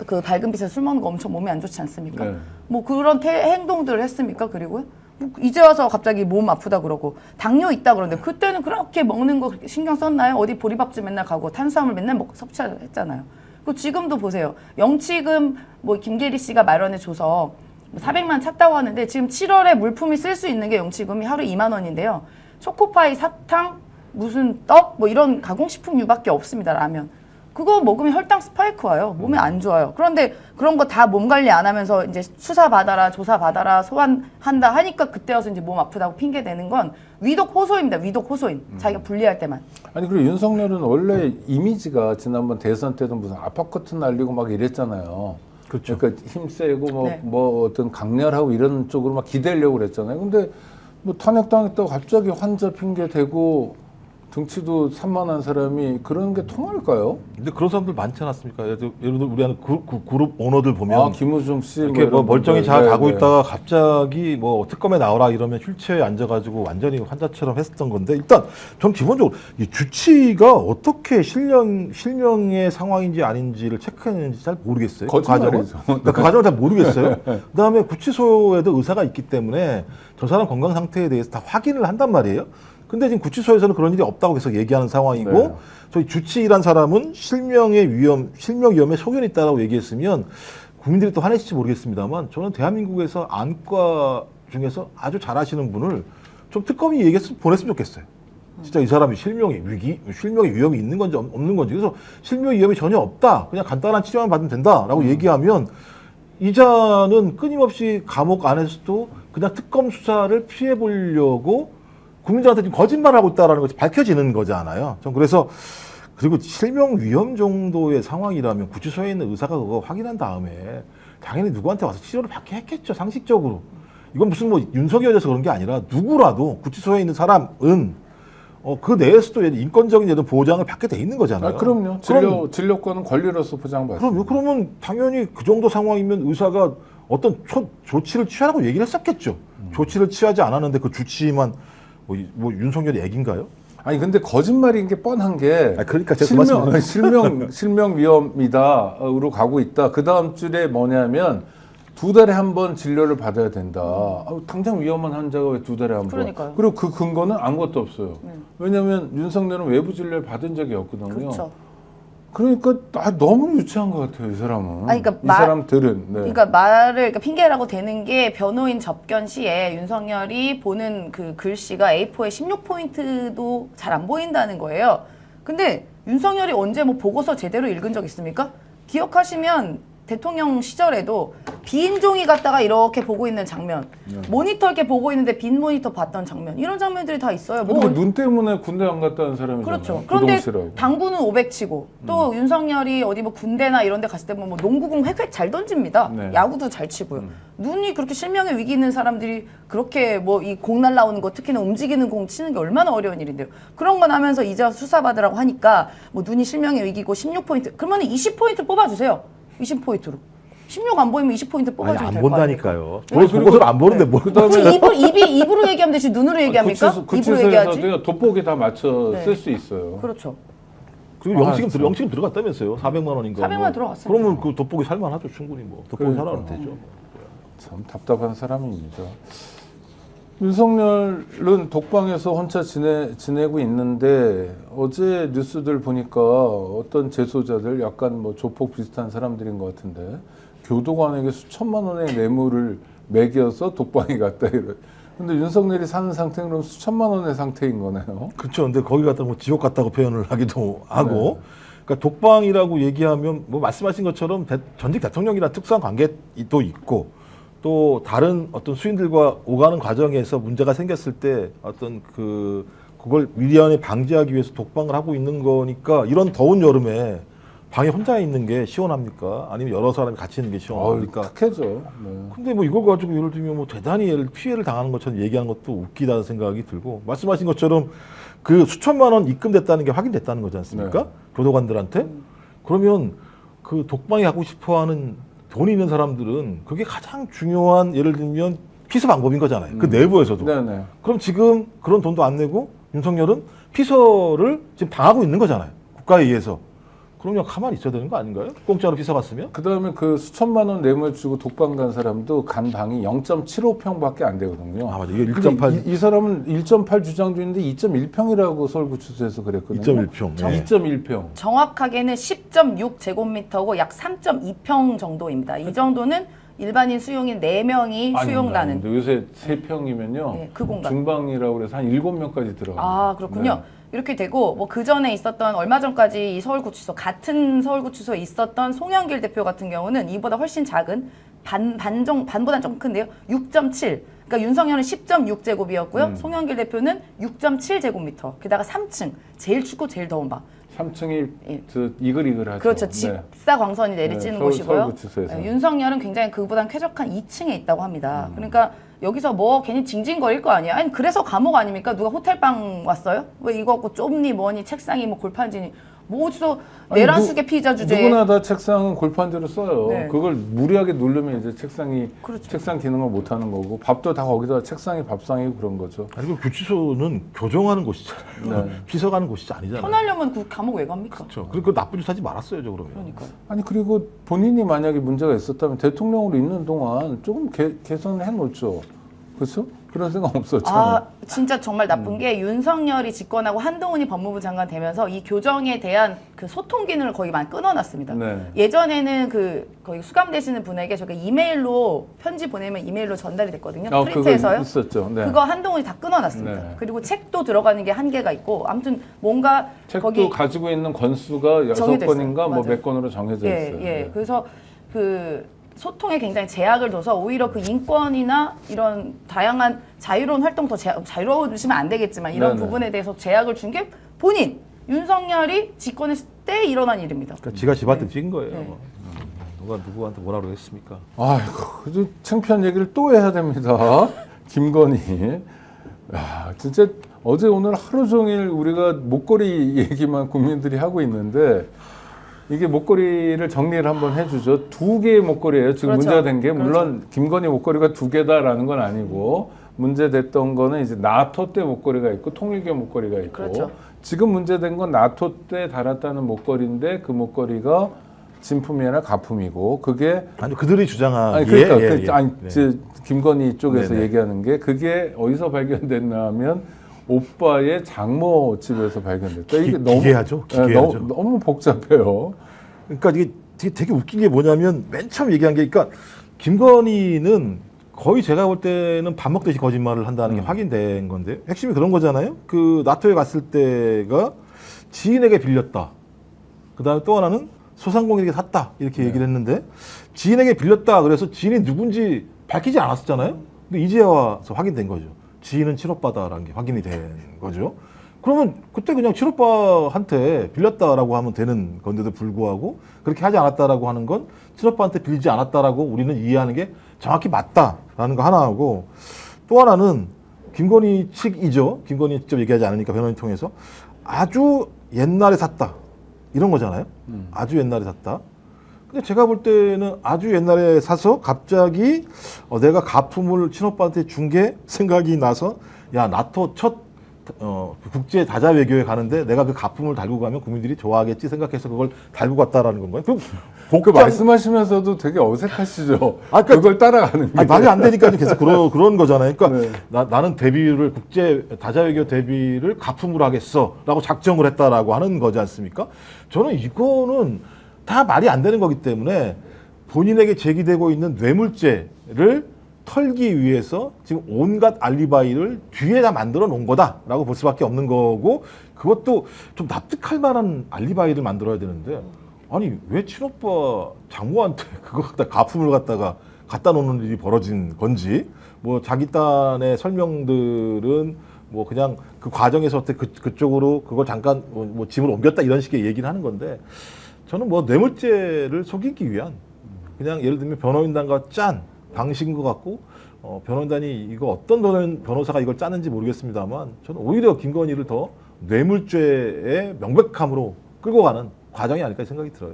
그 밝은 빛에 술 먹는 거 엄청 몸에 안 좋지 않습니까? 네. 뭐 그런 행동들을 했습니까? 그리고요? 뭐 이제 와서 갑자기 몸 아프다 그러고 당뇨 있다 그러는데 그때는 그렇게 먹는 거 그렇게 신경 썼나요? 어디 보리밥집 맨날 가고 탄수화물 맨날 먹고 섭취했잖아요. 그 지금도 보세요. 영치금 뭐 김계리 씨가 마련해 줘서 400만 찼다고 하는데 지금 7월에 물품이 쓸 수 있는 게 영치금이 하루 2만 원인데요. 초코파이, 사탕, 무슨 떡 뭐 이런 가공식품류밖에 없습니다. 라면. 그거 먹으면 혈당 스파이크 와요. 몸에 안 좋아요. 그런데 그런 거 다 몸 관리 안 하면서 이제 수사 받아라, 조사 받아라, 소환한다 하니까 그때 와서 이제 몸 아프다고 핑계 대는 건 위독 호소입니다. 위독 호소인. 자기가 불리할 때만. 아니 그리고 윤석열은 원래 이미지가 지난번 대선 때도 무슨 아파트 날리고 막 이랬잖아요. 그렇죠. 그러니까 힘세고 네. 뭐 어떤 강렬하고 이런 쪽으로 막 기대려고 그랬잖아요. 근데 뭐 탄핵당했다고 갑자기 환자 핑계 대고 등치도 산만한 사람이 그런 게 통할까요? 근데 그런 사람들 많지 않았습니까? 예를 들어 우리 하는 그룹 오너들 보면 김우중 씨 이렇게 뭐 이런 멀쩡히 분들. 잘 네, 가고 네. 있다가 갑자기 뭐 특검에 나오라 이러면 휠체어에 앉아가지고 완전히 환자처럼 했었던 건데 일단 전 기본적으로 이 주치의가 어떻게 실명의 상황인지 아닌지를 체크했는지 잘 모르겠어요. 거짓말이죠. 그 과정을 잘 모르겠어요. 그다음에 구치소에도 의사가 있기 때문에 저 사람 건강 상태에 대해서 다 확인을 한단 말이에요. 근데 지금 구치소에서는 그런 일이 없다고 계속 얘기하는 상황이고 네. 저희 주치의란 사람은 실명 위험에 소견이 있다고 얘기했으면 국민들이 또 화내실지 모르겠습니다만 저는 대한민국에서 안과 중에서 아주 잘하시는 분을 좀 특검이 얘기해서 보냈으면 좋겠어요. 진짜 이 사람이 실명의 위험이 있는 건지 없는 건지. 그래서 실명 위험이 전혀 없다. 그냥 간단한 치료만 받으면 된다라고 얘기하면 이자는 끊임없이 감옥 안에서도 그냥 특검 수사를 피해 보려고 국민들한테 지금 거짓말을 하고 있다는 것이 밝혀지는 거잖아요. 전 그래서 그리고 실명 위험 정도의 상황이라면 구치소에 있는 의사가 그거 확인한 다음에 당연히 누구한테 와서 치료를 받게 했겠죠. 상식적으로. 이건 무슨 뭐 윤석열이어서 그런 게 아니라 누구라도 구치소에 있는 사람은 그 내에서도 인권적인 보장을 받게 돼 있는 거잖아요. 그럼요. 진료권은 권리로서 보장받습니다. 그러면 당연히 그 정도 상황이면 의사가 어떤 조치를 취하라고 얘기를 했었겠죠. 조치를 취하지 않았는데 그 주치의만 뭐 윤석열이 애기인가요? 아니 근데 거짓말인 게 뻔한 게 그러니까 제가 실명 위험이다로 가고 있다. 그 다음 줄에 뭐냐면 2달에 한 번 진료를 받아야 된다. 당장 위험한 환자가 왜 2달에 한 번? 그러니까요. 그리고 그 근거는 아무것도 없어요. 왜냐하면 윤석열은 외부 진료를 받은 적이 없거든요. 그렇죠. 그러니까 너무 유치한 것 같아요, 이 사람은. 아니, 그러니까 이 사람들은. 네. 그러니까 그러니까 핑계라고 되는 게 변호인 접견 시에 윤석열이 보는 그 글씨가 A4에 16포인트도 잘 안 보인다는 거예요. 근데 윤석열이 언제 뭐 보고서 제대로 읽은 적 있습니까? 기억하시면 대통령 시절에도 빈 종이 갖다가 이렇게 보고 있는 장면, 네. 모니터 이렇게 보고 있는데 빈 모니터 봤던 장면, 이런 장면들이 다 있어요. 근데 눈 때문에 군대 안 갔다 온 사람이잖아요. 그렇죠. 그런데 부동시라고. 당구는 500치고 또 윤석열이 어디 뭐 군대나 이런 데 갔을 때 뭐 농구공 획획 잘 던집니다. 네. 야구도 잘 치고요. 눈이 그렇게 실명의 위기 있는 사람들이 그렇게 뭐 이 공 날라오는 거, 특히나 움직이는 공 치는 게 얼마나 어려운 일인데요. 그런 건 하면서 이제 와서 수사받으라고 하니까 뭐 눈이 실명의 위기고 16포인트. 그러면 20포인트 뽑아주세요. 20포인트로. 16 안 보이면 20포인트 아니, 뽑아주면 안 될 거 아니에요. 본다니까요. 네. 보고서를 안 보는데 뭘. 그다음에 입으로 얘기하면 되지 눈으로 얘기합니까? 입으로 얘기하지. 구치소에서도 돋보기 다 맞춰 네. 쓸 수 있어요. 그렇죠. 그리고 참. 영치금 들어갔다면서요. 400만 원인가. 400만 뭐. 들어갔습니다. 그러면 그 돋보기 살만하죠. 충분히 뭐. 돋보기 살아는 되죠. 참 답답한 사람입니다. 윤석열은 독방에서 혼자 지내고 있는데 어제 뉴스들 보니까 어떤 재소자들 약간 뭐 조폭 비슷한 사람들인 것 같은데 교도관에게 수천만 원의 뇌물을 매겨서 독방에 갔다 이래. 근데 윤석열이 사는 상태는 그럼 수천만 원의 상태인 거네요. 그렇죠. 근데 거기 갔다 뭐 지옥 같다고 표현을 하기도 하고. 그러니까 독방이라고 얘기하면 뭐 말씀하신 것처럼 전직 대통령이랑 특수한 관계도 있고 또 다른 어떤 수인들과 오가는 과정에서 문제가 생겼을 때 어떤 그걸 미리안에 방지하기 위해서 독방을 하고 있는 거니까 이런 더운 여름에 방에 혼자 있는 게 시원합니까? 아니면 여러 사람이 같이 있는 게 시원합니까? 착해져. 네. 근데 뭐 이걸 가지고 예를 들면 뭐 대단히 피해를 당하는 것처럼 얘기하는 것도 웃기다는 생각이 들고 말씀하신 것처럼 그 수천만 원 입금됐다는 게 확인됐다는 거지 않습니까? 네. 교도관들한테. 그러면 그 독방에 가고 싶어하는 돈이 있는 사람들은 그게 가장 중요한 예를 들면 피서 방법인 거잖아요. 그 내부에서도. 네네. 그럼 지금 그런 돈도 안 내고 윤석열은 피서를 지금 당하고 있는 거잖아요. 국가에 의해서. 그러면 가만히 있어야 되는 거 아닌가요? 공짜로 피서 갔으면? 그다음에 그 수천만 원 뇌물 주고 독방 간 사람도 간 방이 0.75평밖에 안 되거든요. 아, 맞아. 이게 근데 1.8. 이 사람은 1.8 주장 중인데 2.1평이라고 서울구치소에서 그랬거든요. 2.1평. 네. 2.1평. 정확하게는 10.6 제곱미터고 약 3.2평 정도입니다. 이 정도는 일반인 수용인 4명이 수용라는. 근데 요새 3평이면요. 네, 그 공간. 중방이라고 그래서 한 7명까지 들어가요. 아, 그렇군요. 이렇게 되고 뭐 그 전에 있었던 얼마 전까지 이 서울구치소 같은 서울구치소에 있었던 송영길 대표 같은 경우는 이보다 훨씬 작은 반보다 좀 큰데요. 6.7. 그러니까 윤석열은 10.6제곱이었고요. 송영길 대표는 6.7제곱미터. 게다가 3층. 제일 춥고 제일 더운 방. 3층이 예. 이글이글하죠. 그렇죠. 네. 집사 광선이 내리쬐는 네, 곳이고요. 서울구치소에서. 네, 윤석열은 굉장히 그보단 쾌적한 2층에 있다고 합니다. 그러니까 여기서 뭐 괜히 징징거릴 거 아니야? 아니 그래서 감옥 아닙니까? 누가 호텔방 왔어요? 왜 이거 갖고 좁니 뭐니 책상이 뭐 골판지니 뭐 어디서 내란숙의 피의자 주제에 누구나 다 책상은 골판대로 써요. 네. 그걸 무리하게 누르면 이제 책상이 그렇죠. 책상 기능을 못 하는 거고 밥도 다 거기다 책상이 밥상이고 그런 거죠. 아니, 그 구치소는 교정하는 곳이잖아요. 네. 피서 가는 곳이 아니잖아요. 편하려면 그 감옥 왜 갑니까? 그렇죠. 그리고 나쁜 짓 하지 말았어야죠, 그러면. 그러니까요. 아니 그리고 본인이 만약에 문제가 있었다면 대통령으로 있는 동안 조금 개선을 해놓죠. 그렇죠? 그런 생각 없었잖아요. 아 진짜 정말 나쁜 게 윤석열이 집권하고 한동훈이 법무부 장관 되면서 이 교정에 대한 그 소통 기능을 거의 많이 끊어놨습니다. 네. 예전에는 그 거기 수감되시는 분에게 저게 이메일로 편지 보내면 이메일로 전달이 됐거든요. 프린트해서요. 그거 있었죠. 네. 그거 한동훈이 다 끊어놨습니다. 네. 그리고 책도 들어가는 게 한계가 있고 아무튼 뭔가 책도 거기 가지고 있는 건수가 정해져 6건인가 있어요. 뭐 맞아요. 몇 건으로 정해져 예, 있어요. 예. 네. 그래서 그 소통에 굉장히 제약을 둬서 오히려 그 인권이나 이런 다양한 자유로운 활동 더 자유로워지면 안 되겠지만 이런 네네. 부분에 대해서 제약을 준 게 본인 윤석열이 집권했을 때 일어난 일입니다. 그러니까 지가 집한테 찍은 거예요. 네. 누가 누구한테 뭐라 그랬습니까? 아이고, 창피한 얘기를 또 해야 됩니다. 김건희. 야, 진짜 어제 오늘 하루 종일 우리가 목걸이 얘기만 국민들이 하고 있는데 이게 목걸이를 정리를 한번 해주죠. 2개의 목걸이에요. 지금 그렇죠. 문제가 된 게 물론 김건희 목걸이가 2개다라는 건 아니고 문제됐던 거는 이제 나토 때 목걸이가 있고 통일교 목걸이가 있고 그렇죠. 지금 문제된 건 나토 때 달았다는 목걸이인데 그 목걸이가 진품이 아니라 가품이고 그게 아니 그들이 주장하기에 아니 그러니까 예, 예. 아니 네. 김건희 쪽에서 네네. 얘기하는 게 그게 어디서 발견됐나 하면 오빠의 장모 집에서 발견됐다. 이게 기괴하죠. 예, 기괴하죠. 너무 복잡해요. 그러니까 이게 되게 웃긴 게 뭐냐면 맨 처음 얘기한 게 그러니까 김건희는 거의 제가 볼 때는 밥 먹듯이 거짓말을 한다는 게 확인된 건데 핵심이 그런 거잖아요. 그 나토에 갔을 때가 지인에게 빌렸다. 그다음에 또 하나는 소상공인에게 샀다 이렇게 얘기를 했는데 지인에게 빌렸다 그래서 지인이 누군지 밝히지 않았었잖아요. 근데 이제 와서 확인된 거죠. 지인은 친오빠다라는 게 확인이 된 거죠. 그러면 그때 그냥 친오빠한테 빌렸다라고 하면 되는 건데도 불구하고 그렇게 하지 않았다라고 하는 건 친오빠한테 빌리지 않았다라고 우리는 이해하는 게 정확히 맞다라는 거 하나하고 또 하나는 김건희 측이죠. 김건희 직접 얘기하지 않으니까 변호인 통해서 아주 옛날에 샀다 이런 거잖아요. 아주 옛날에 샀다. 근데 제가 볼 때는 아주 옛날에 사서 갑자기 내가 가품을 친오빠한테 준 게 생각이 나서 야 나토 첫 국제 다자 외교에 가는데 내가 그 가품을 달고 가면 국민들이 좋아하겠지 생각해서 그걸 달고 갔다라는 건가요? 그 말씀하시면서도 되게 어색하시죠. 아, 그러니까 그걸 따라가는 게. 말이 안 되니까 계속 그런 거잖아요. 그러니까 네. 나는 대비를 국제 다자 외교 대비를 가품으로 하겠어라고 작정을 했다라고 하는 거지 않습니까? 저는 이거는 다 말이 안 되는 거기 때문에 본인에게 제기되고 있는 뇌물죄를 털기 위해서 지금 온갖 알리바이를 뒤에다 만들어 놓은 거다라고 볼 수밖에 없는 거고 그것도 좀 납득할 만한 알리바이를 만들어야 되는데 아니 왜 친오빠 장모한테 그거 갖다 가품을 갖다 놓는 일이 벌어진 건지 뭐 자기 딴의 설명들은 뭐 그냥 그 과정에서 어떻게 그쪽으로 그걸 잠깐 뭐 짐을 옮겼다 이런 식의 얘기를 하는 건데 저는 뭐 뇌물죄를 속이기 위한 그냥 예를 들면 변호인단과 짠 방식인 것 같고 변호인단이 이거 어떤 변호사가 이걸 짜는지 모르겠습니다만 저는 오히려 김건희를 더 뇌물죄의 명백함으로 끌고 가는 과정이 아닐까 생각이 들어요.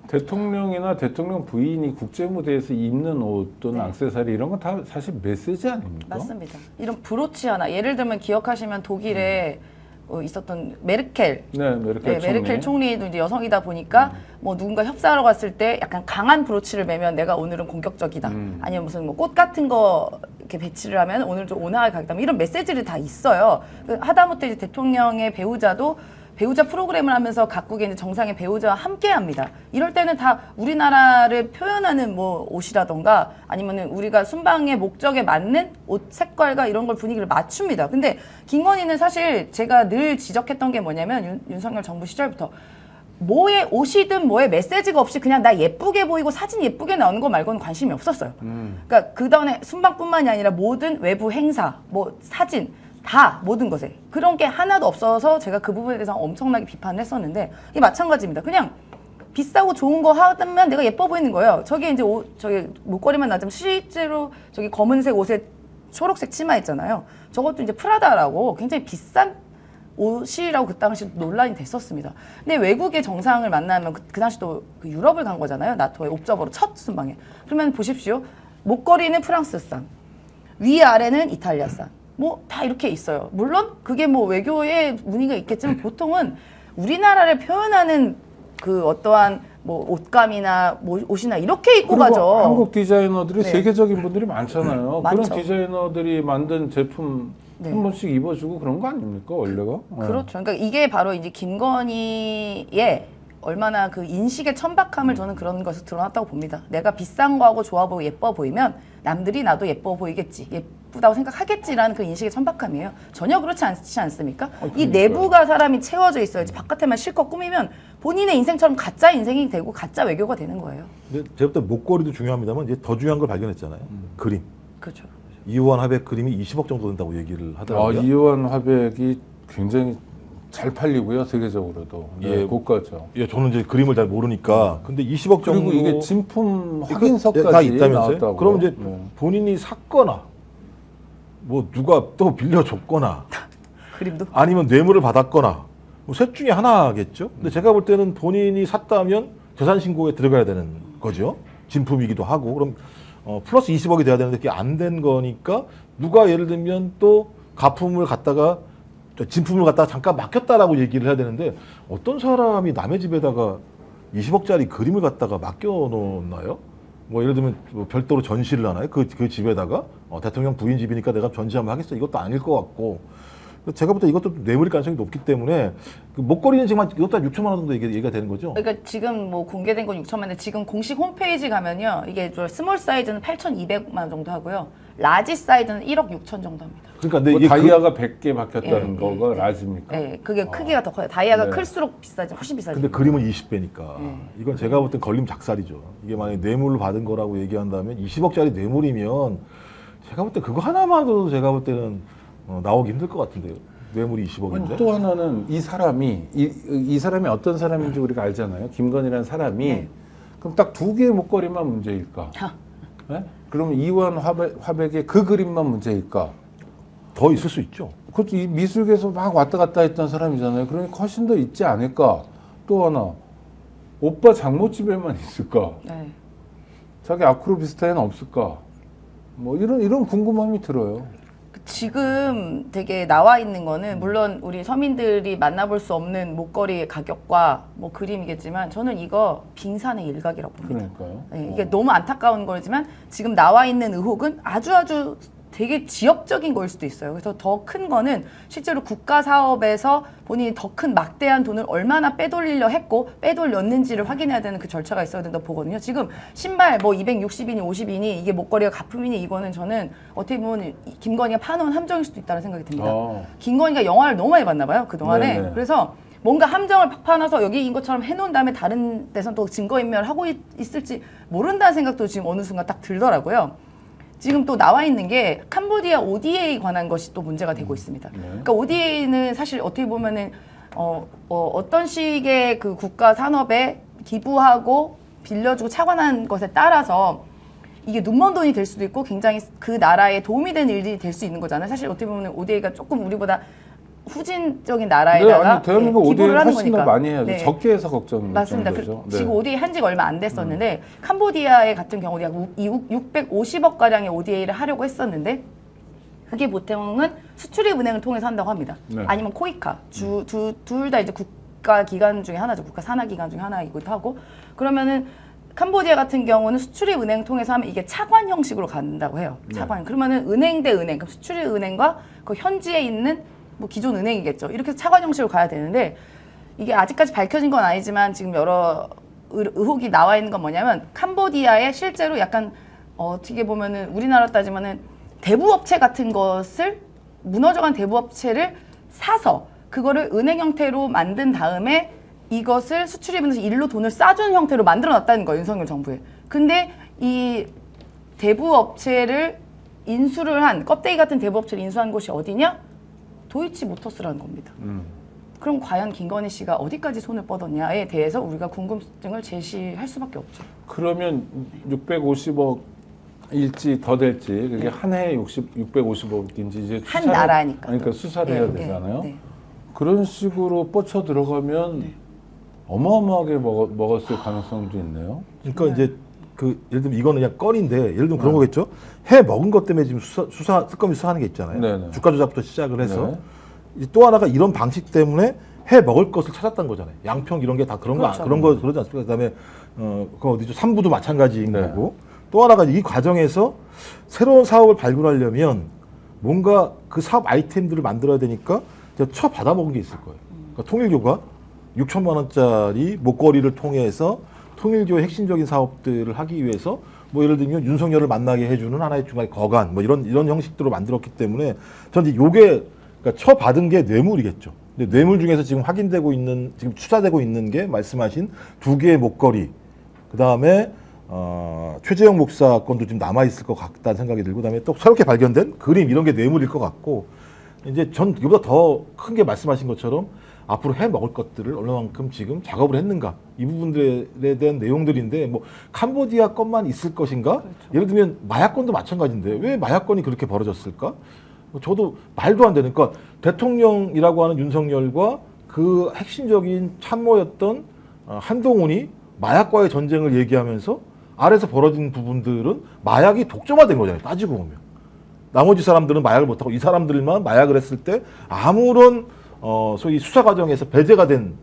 대통령이나 대통령 부인이 국제 무대에서 입는 옷 또는 액세서리 이런 건 다 사실 메시지 아닙니까? 맞습니다. 이런 브로치 하나 예를 들면 기억하시면 독일에 있었던 메르켈, 메르켈 총리도 이제 여성이다 보니까 뭐 누군가 협사하러 갔을 때 약간 강한 브로치를 매면 내가 오늘은 공격적이다. 아니면 무슨 뭐 꽃 같은 거 이렇게 배치를 하면 오늘 좀 온화하게 가겠다. 이런 메시지를 다 있어요. 하다못해 이제 대통령의 배우자도 배우자 프로그램을 하면서 각국의 이제 정상의 배우자와 함께 합니다. 이럴 때는 다 우리나라를 표현하는 뭐 옷이라던가 아니면은 우리가 순방의 목적에 맞는 옷 색깔과 이런 걸 분위기를 맞춥니다. 근데 김건희는 사실 제가 늘 지적했던 게 뭐냐면 윤석열 정부 시절부터 뭐의 옷이든 뭐의 메시지가 없이 그냥 나 예쁘게 보이고 사진 예쁘게 나오는 거 말고는 관심이 없었어요. 그러니까 그다음에 순방뿐만이 아니라 모든 외부 행사, 뭐 사진 다 모든 것에 그런 게 하나도 없어서 제가 그 부분에 대해서 엄청나게 비판을 했었는데 이게 마찬가지입니다. 그냥 비싸고 좋은 거 하면 내가 예뻐 보이는 거예요. 저기 이제 저기 목걸이만 나자면 실제로 저기 검은색 옷에 초록색 치마 있잖아요. 저것도 이제 프라다라고 굉장히 비싼 옷이라고 그 당시 논란이 됐었습니다. 근데 외국의 정상을 만나면 그 당시 또 그 유럽을 간 거잖아요. 나토의 옵저버로 첫 순방에. 그러면 보십시오. 목걸이는 프랑스산, 위아래는 이탈리아산. 뭐 다 이렇게 있어요. 물론 그게 뭐 외교의 무늬가 있겠지만 보통은 우리나라를 표현하는 그 어떠한 뭐 옷감이나 뭐 옷이나 이렇게 입고 가죠. 한국 디자이너들이 네. 세계적인 분들이 많잖아요. 많죠. 그런 디자이너들이 만든 제품 네. 한 번씩 입어주고 그런 거 아닙니까 원래가? 그렇죠. 그러니까 이게 바로 이제 김건희의 얼마나 그 인식의 천박함을 저는 그런 것에서 드러났다고 봅니다. 내가 비싼 거하고 좋아 보이고 예뻐 보이면 남들이 나도 예뻐 보이겠지. 예쁘다고 생각하겠지라는 그 인식의 천박함이에요. 전혀 그렇지 않지 않습니까? 이 내부가 사람이 채워져 있어야지 바깥에만 실컷 꾸미면 본인의 인생처럼 가짜 인생이 되고 가짜 외교가 되는 거예요. 근데 제가 볼 때 목걸이도 중요합니다만 이제 더 중요한 걸 발견했잖아요. 그림. 그렇죠. 이호환 화백 그림이 20억 정도 된다고 얘기를 하더라고요. 이호환 화백이 굉장히 잘 팔리고요 세계적으로도. 예. 고가죠. 예, 저는 이제 그림을 잘 모르니까. 근데 20억 정도 그리고 이게 진품 다 확인서까지 있다면서요? 나왔다고. 그럼 이제 본인이 샀거나 뭐 누가 또 빌려줬거나 그림도 아니면 뇌물을 받았거나 뭐 셋 중에 하나겠죠. 근데 제가 볼 때는 본인이 샀다면 재산 신고에 들어가야 되는 거죠. 진품이기도 하고 그럼 플러스 20억이 돼야 되는데 그게 안 된 거니까 누가 예를 들면 또 가품을 갖다가 진품을 갖다가 잠깐 맡겼다라고 얘기를 해야 되는데 어떤 사람이 남의 집에다가 20억짜리 그림을 갖다가 맡겨놓나요? 뭐 예를 들면 뭐 별도로 전시를 하나요? 그 집에다가 대통령 부인 집이니까 내가 전시 한번 하겠어 이것도 아닐 것 같고 제가 볼 때 이것도 뇌물일 가능성이 높기 때문에 그 목걸이는 지금 한 이것도 한 6천만 원 정도 얘기가 되는 거죠. 그러니까 지금 뭐 공개된 건 6천만인데 지금 공식 홈페이지 가면요. 이게 저 스몰 사이즈는 8,200만 원 정도 하고요. 라지 사이즈는 1억 6천 정도 합니다. 그러니까 근데 뭐 이게 다이아가 100개 박혔다는 예, 거가 예, 라지입니까? 네, 그게 크기가 더 커요. 다이아가 네. 클수록 비싸지, 훨씬 비싸지. 근데 그림은 20배니까 이건 제가 볼 땐 걸림 작살이죠. 이게 만약에 뇌물을 받은 거라고 얘기한다면 20억짜리 뇌물이면 제가 볼 때 그거 하나만으로도 제가 볼 때는 나오기 힘들 것 같은데요. 뇌물이 20억인데. 또 하나는 이 사람이 이 사람이 어떤 사람인지 우리가 알잖아요. 김건희라는 사람이 네. 그럼 딱 2개의 목걸이만 문제일까? 네? 그러면 이완 화백의 그 그림만 문제일까? 더 있을 수 있죠. 그것도 이 미술계에서 막 왔다 갔다 했던 사람이잖아요. 그러니까 훨씬 더 있지 않을까? 또 하나 오빠 장모집에만 있을까? 네. 자기 아크로비스타에는 없을까? 뭐 이런 궁금함이 들어요. 지금 되게 나와 있는 거는 물론 우리 서민들이 만나볼 수 없는 목걸이의 가격과 뭐 그림이겠지만 저는 이거 빙산의 일각이라고 봅니다. 그러니까요. 네, 이게 너무 안타까운 거지만 지금 나와 있는 의혹은 아주 되게 지역적인 거일 수도 있어요. 그래서 더 큰 거는 실제로 국가 사업에서 본인이 더 큰 막대한 돈을 얼마나 빼돌리려 했고 빼돌렸는지를 확인해야 되는 그 절차가 있어야 된다고 보거든요. 지금 신발 뭐 260이니 50이니 이게 목걸이가 가품이니 이거는 저는 어떻게 보면 김건희가 파놓은 함정일 수도 있다는 생각이 듭니다. 김건희가 영화를 너무 많이 봤나 봐요. 그동안에. 네네. 그래서 뭔가 함정을 팍 파놔서 여기인 것처럼 해놓은 다음에 다른 데선 또 증거인멸을 하고 있을지 모른다는 생각도 지금 어느 순간 딱 들더라고요. 지금 또 나와 있는 게 캄보디아 ODA에 관한 것이 또 문제가 되고 있습니다. 그러니까 ODA는 사실 어떻게 보면은 어떤 식의 그 국가 산업에 기부하고 빌려주고 차관한 것에 따라서 이게 눈먼 돈이 될 수도 있고 굉장히 그 나라에 도움이 되는 일이 될 수 있는 거잖아요. 사실 어떻게 보면 ODA가 조금 우리보다 후진적인 나라에다가 아니, 대한민국 기부를 ODA 하는 훨씬 더 거니까. 많이 해야죠. 네. 적게 해서 걱정인 맞습니다. 정도죠. 지금 ODA 한 지가 얼마 안 됐었는데 캄보디아의 같은 경우도 약 650억 가량의 ODA를 하려고 했었는데 그게 보통은 수출입 은행을 통해서 한다고 합니다. 네. 아니면 코이카 둘 다 이제 국가 기관 중에 하나죠. 국가 산하 기관 중에 하나이기도 하고 그러면은 캄보디아 같은 경우는 수출입 은행 통해서 하면 이게 차관 형식으로 간다고 해요. 차관. 그러면은 은행 대 은행, 그럼 수출입 은행과 그 현지에 있는 뭐 기존 은행이겠죠. 이렇게 해서 차관 형식으로 가야 되는데 이게 아직까지 밝혀진 건 아니지만 지금 여러 의혹이 나와 있는 건 뭐냐면 캄보디아에 실제로 약간 어떻게 보면은 우리나라 따지면은 대부업체 같은 것을 무너져간 대부업체를 사서 그거를 은행 형태로 만든 다음에 이것을 수출입에서 일로 돈을 싸주는 형태로 만들어놨다는 거예요. 윤석열 정부에. 근데 이 대부업체를 인수를 한 껍데기 같은 대부업체를 인수한 곳이 어디냐? 도이치모터스라는 겁니다. 그럼 과연 김건희 씨가 어디까지 손을 뻗었냐에 대해서 우리가 궁금증을 제시할 수밖에 없죠. 그러면 650억일지 더 될지 그게 한 해에 650억인지 이제 한 나라니까. 그러니까 수사를 네, 해야 네, 되잖아요. 네. 그런 식으로 뻗쳐 들어가면 어마어마하게 먹었을 가능성도 있네요. 그러니까 이제 그 예를 들면 이거는 그냥 건인데 예를 들면 그런 거겠죠. 해 먹은 것 때문에 지금 특검이 수사하는 게 있잖아요. 네네. 주가 조작부터 시작을 해서 네. 이제 또 하나가 이런 방식 때문에 해 먹을 것을 찾았다는 거잖아요. 양평 이런 게 다 그런 그렇죠. 그런 거 그러지 않습니까? 그다음에 그 어디죠? 삼부도 마찬가지인 네. 거고 또 하나가 이 과정에서 새로운 사업을 발굴하려면 뭔가 그 사업 아이템들을 만들어야 되니까 쳐 받아 먹은 게 있을 거예요. 그러니까 통일교가 6천만 원짜리 목걸이를 통해서 통일교의 핵심적인 사업들을 하기 위해서 뭐 예를 들면 윤석열을 만나게 해주는 하나의 중간에 거간 뭐 이런 형식들로 만들었기 때문에 전 이제 요게 그러니까 처받은 게 뇌물이겠죠. 근데 뇌물 중에서 지금 확인되고 있는 지금 추사되고 있는 게 말씀하신 2개의 목걸이 그 다음에 최재형 목사 건도 좀 남아 있을 것 같다는 생각이 들고 그다음에 또 새롭게 발견된 그림 이런 게 뇌물일 것 같고 이제 전 이보다 더 큰 게 말씀하신 것처럼 앞으로 해 먹을 것들을 얼마만큼 지금 작업을 했는가 이 부분들에 대한 내용들인데 뭐 캄보디아 건만 있을 것인가? 그렇죠. 예를 들면 마약건도 마찬가지인데 왜 마약건이 그렇게 벌어졌을까? 저도 말도 안 되는 그러니까 대통령이라고 하는 윤석열과 그 핵심적인 참모였던 한동훈이 마약과의 전쟁을 얘기하면서 아래서 벌어진 부분들은 마약이 독점화된 거잖아요. 따지고 보면 나머지 사람들은 마약을 못하고 이 사람들만 마약을 했을 때 아무런 소위 수사 과정에서 배제가 된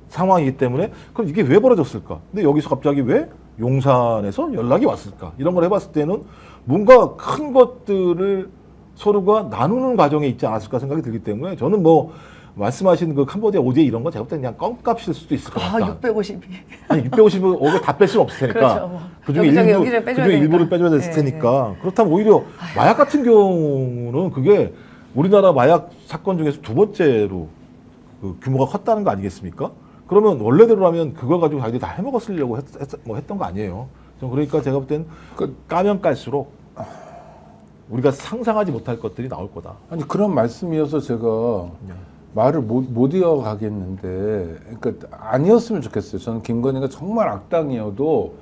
상황이기 때문에 그럼 이게 왜 벌어졌을까? 근데 여기서 갑자기 왜 용산에서 연락이 왔을까? 이런 걸 해봤을 때는 뭔가 큰 것들을 서로가 나누는 과정에 있지 않았을까 생각이 들기 때문에 저는 뭐 말씀하신 그 캄보디아 오제 이런 건 제가 볼 때 그냥 껌값일 수도 있을 것 같다. 650이. 아니 650을 500 다 뺄 수는 없을 테니까 그렇죠. 뭐. 그중에 여기저기 빼줘야 그중에 되니까. 일부를 빼줘야 됐을 예, 테니까 그렇다면 오히려 마약 같은 경우는 그게 우리나라 마약 사건 중에서 두 번째로 그 규모가 컸다는 거 아니겠습니까? 그러면 원래대로라면 그걸 가지고 자기들이 다 해먹었으려고 했던 거 아니에요. 그러니까 제가 볼 땐 까면 깔수록 우리가 상상하지 못할 것들이 나올 거다. 아니 그런 말씀이어서 제가 말을 못 이어가겠는데, 그러니까 아니었으면 좋겠어요. 저는 김건희가 정말 악당이어도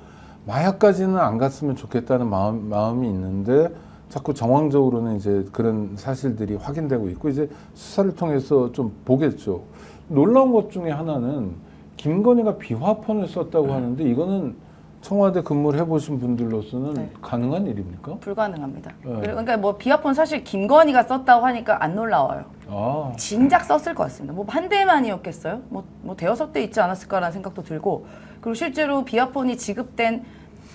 마약까지는 안 갔으면 좋겠다는 마음이 있는데 자꾸 정황적으로는 이제 그런 사실들이 확인되고 있고 이제 수사를 통해서 좀 보겠죠. 놀라운 것 중에 하나는 김건희가 비화폰을 썼다고 하는데 이거는 청와대 근무를 해보신 분들로서는 네. 가능한 일입니까? 불가능합니다. 네. 그러니까 뭐 비화폰 사실 김건희가 썼다고 하니까 안 놀라워요. 아, 진작 썼을 것 같습니다. 뭐 한 대만이었겠어요? 뭐 대여섯 대 있지 않았을까라는 생각도 들고, 그리고 실제로 비화폰이 지급된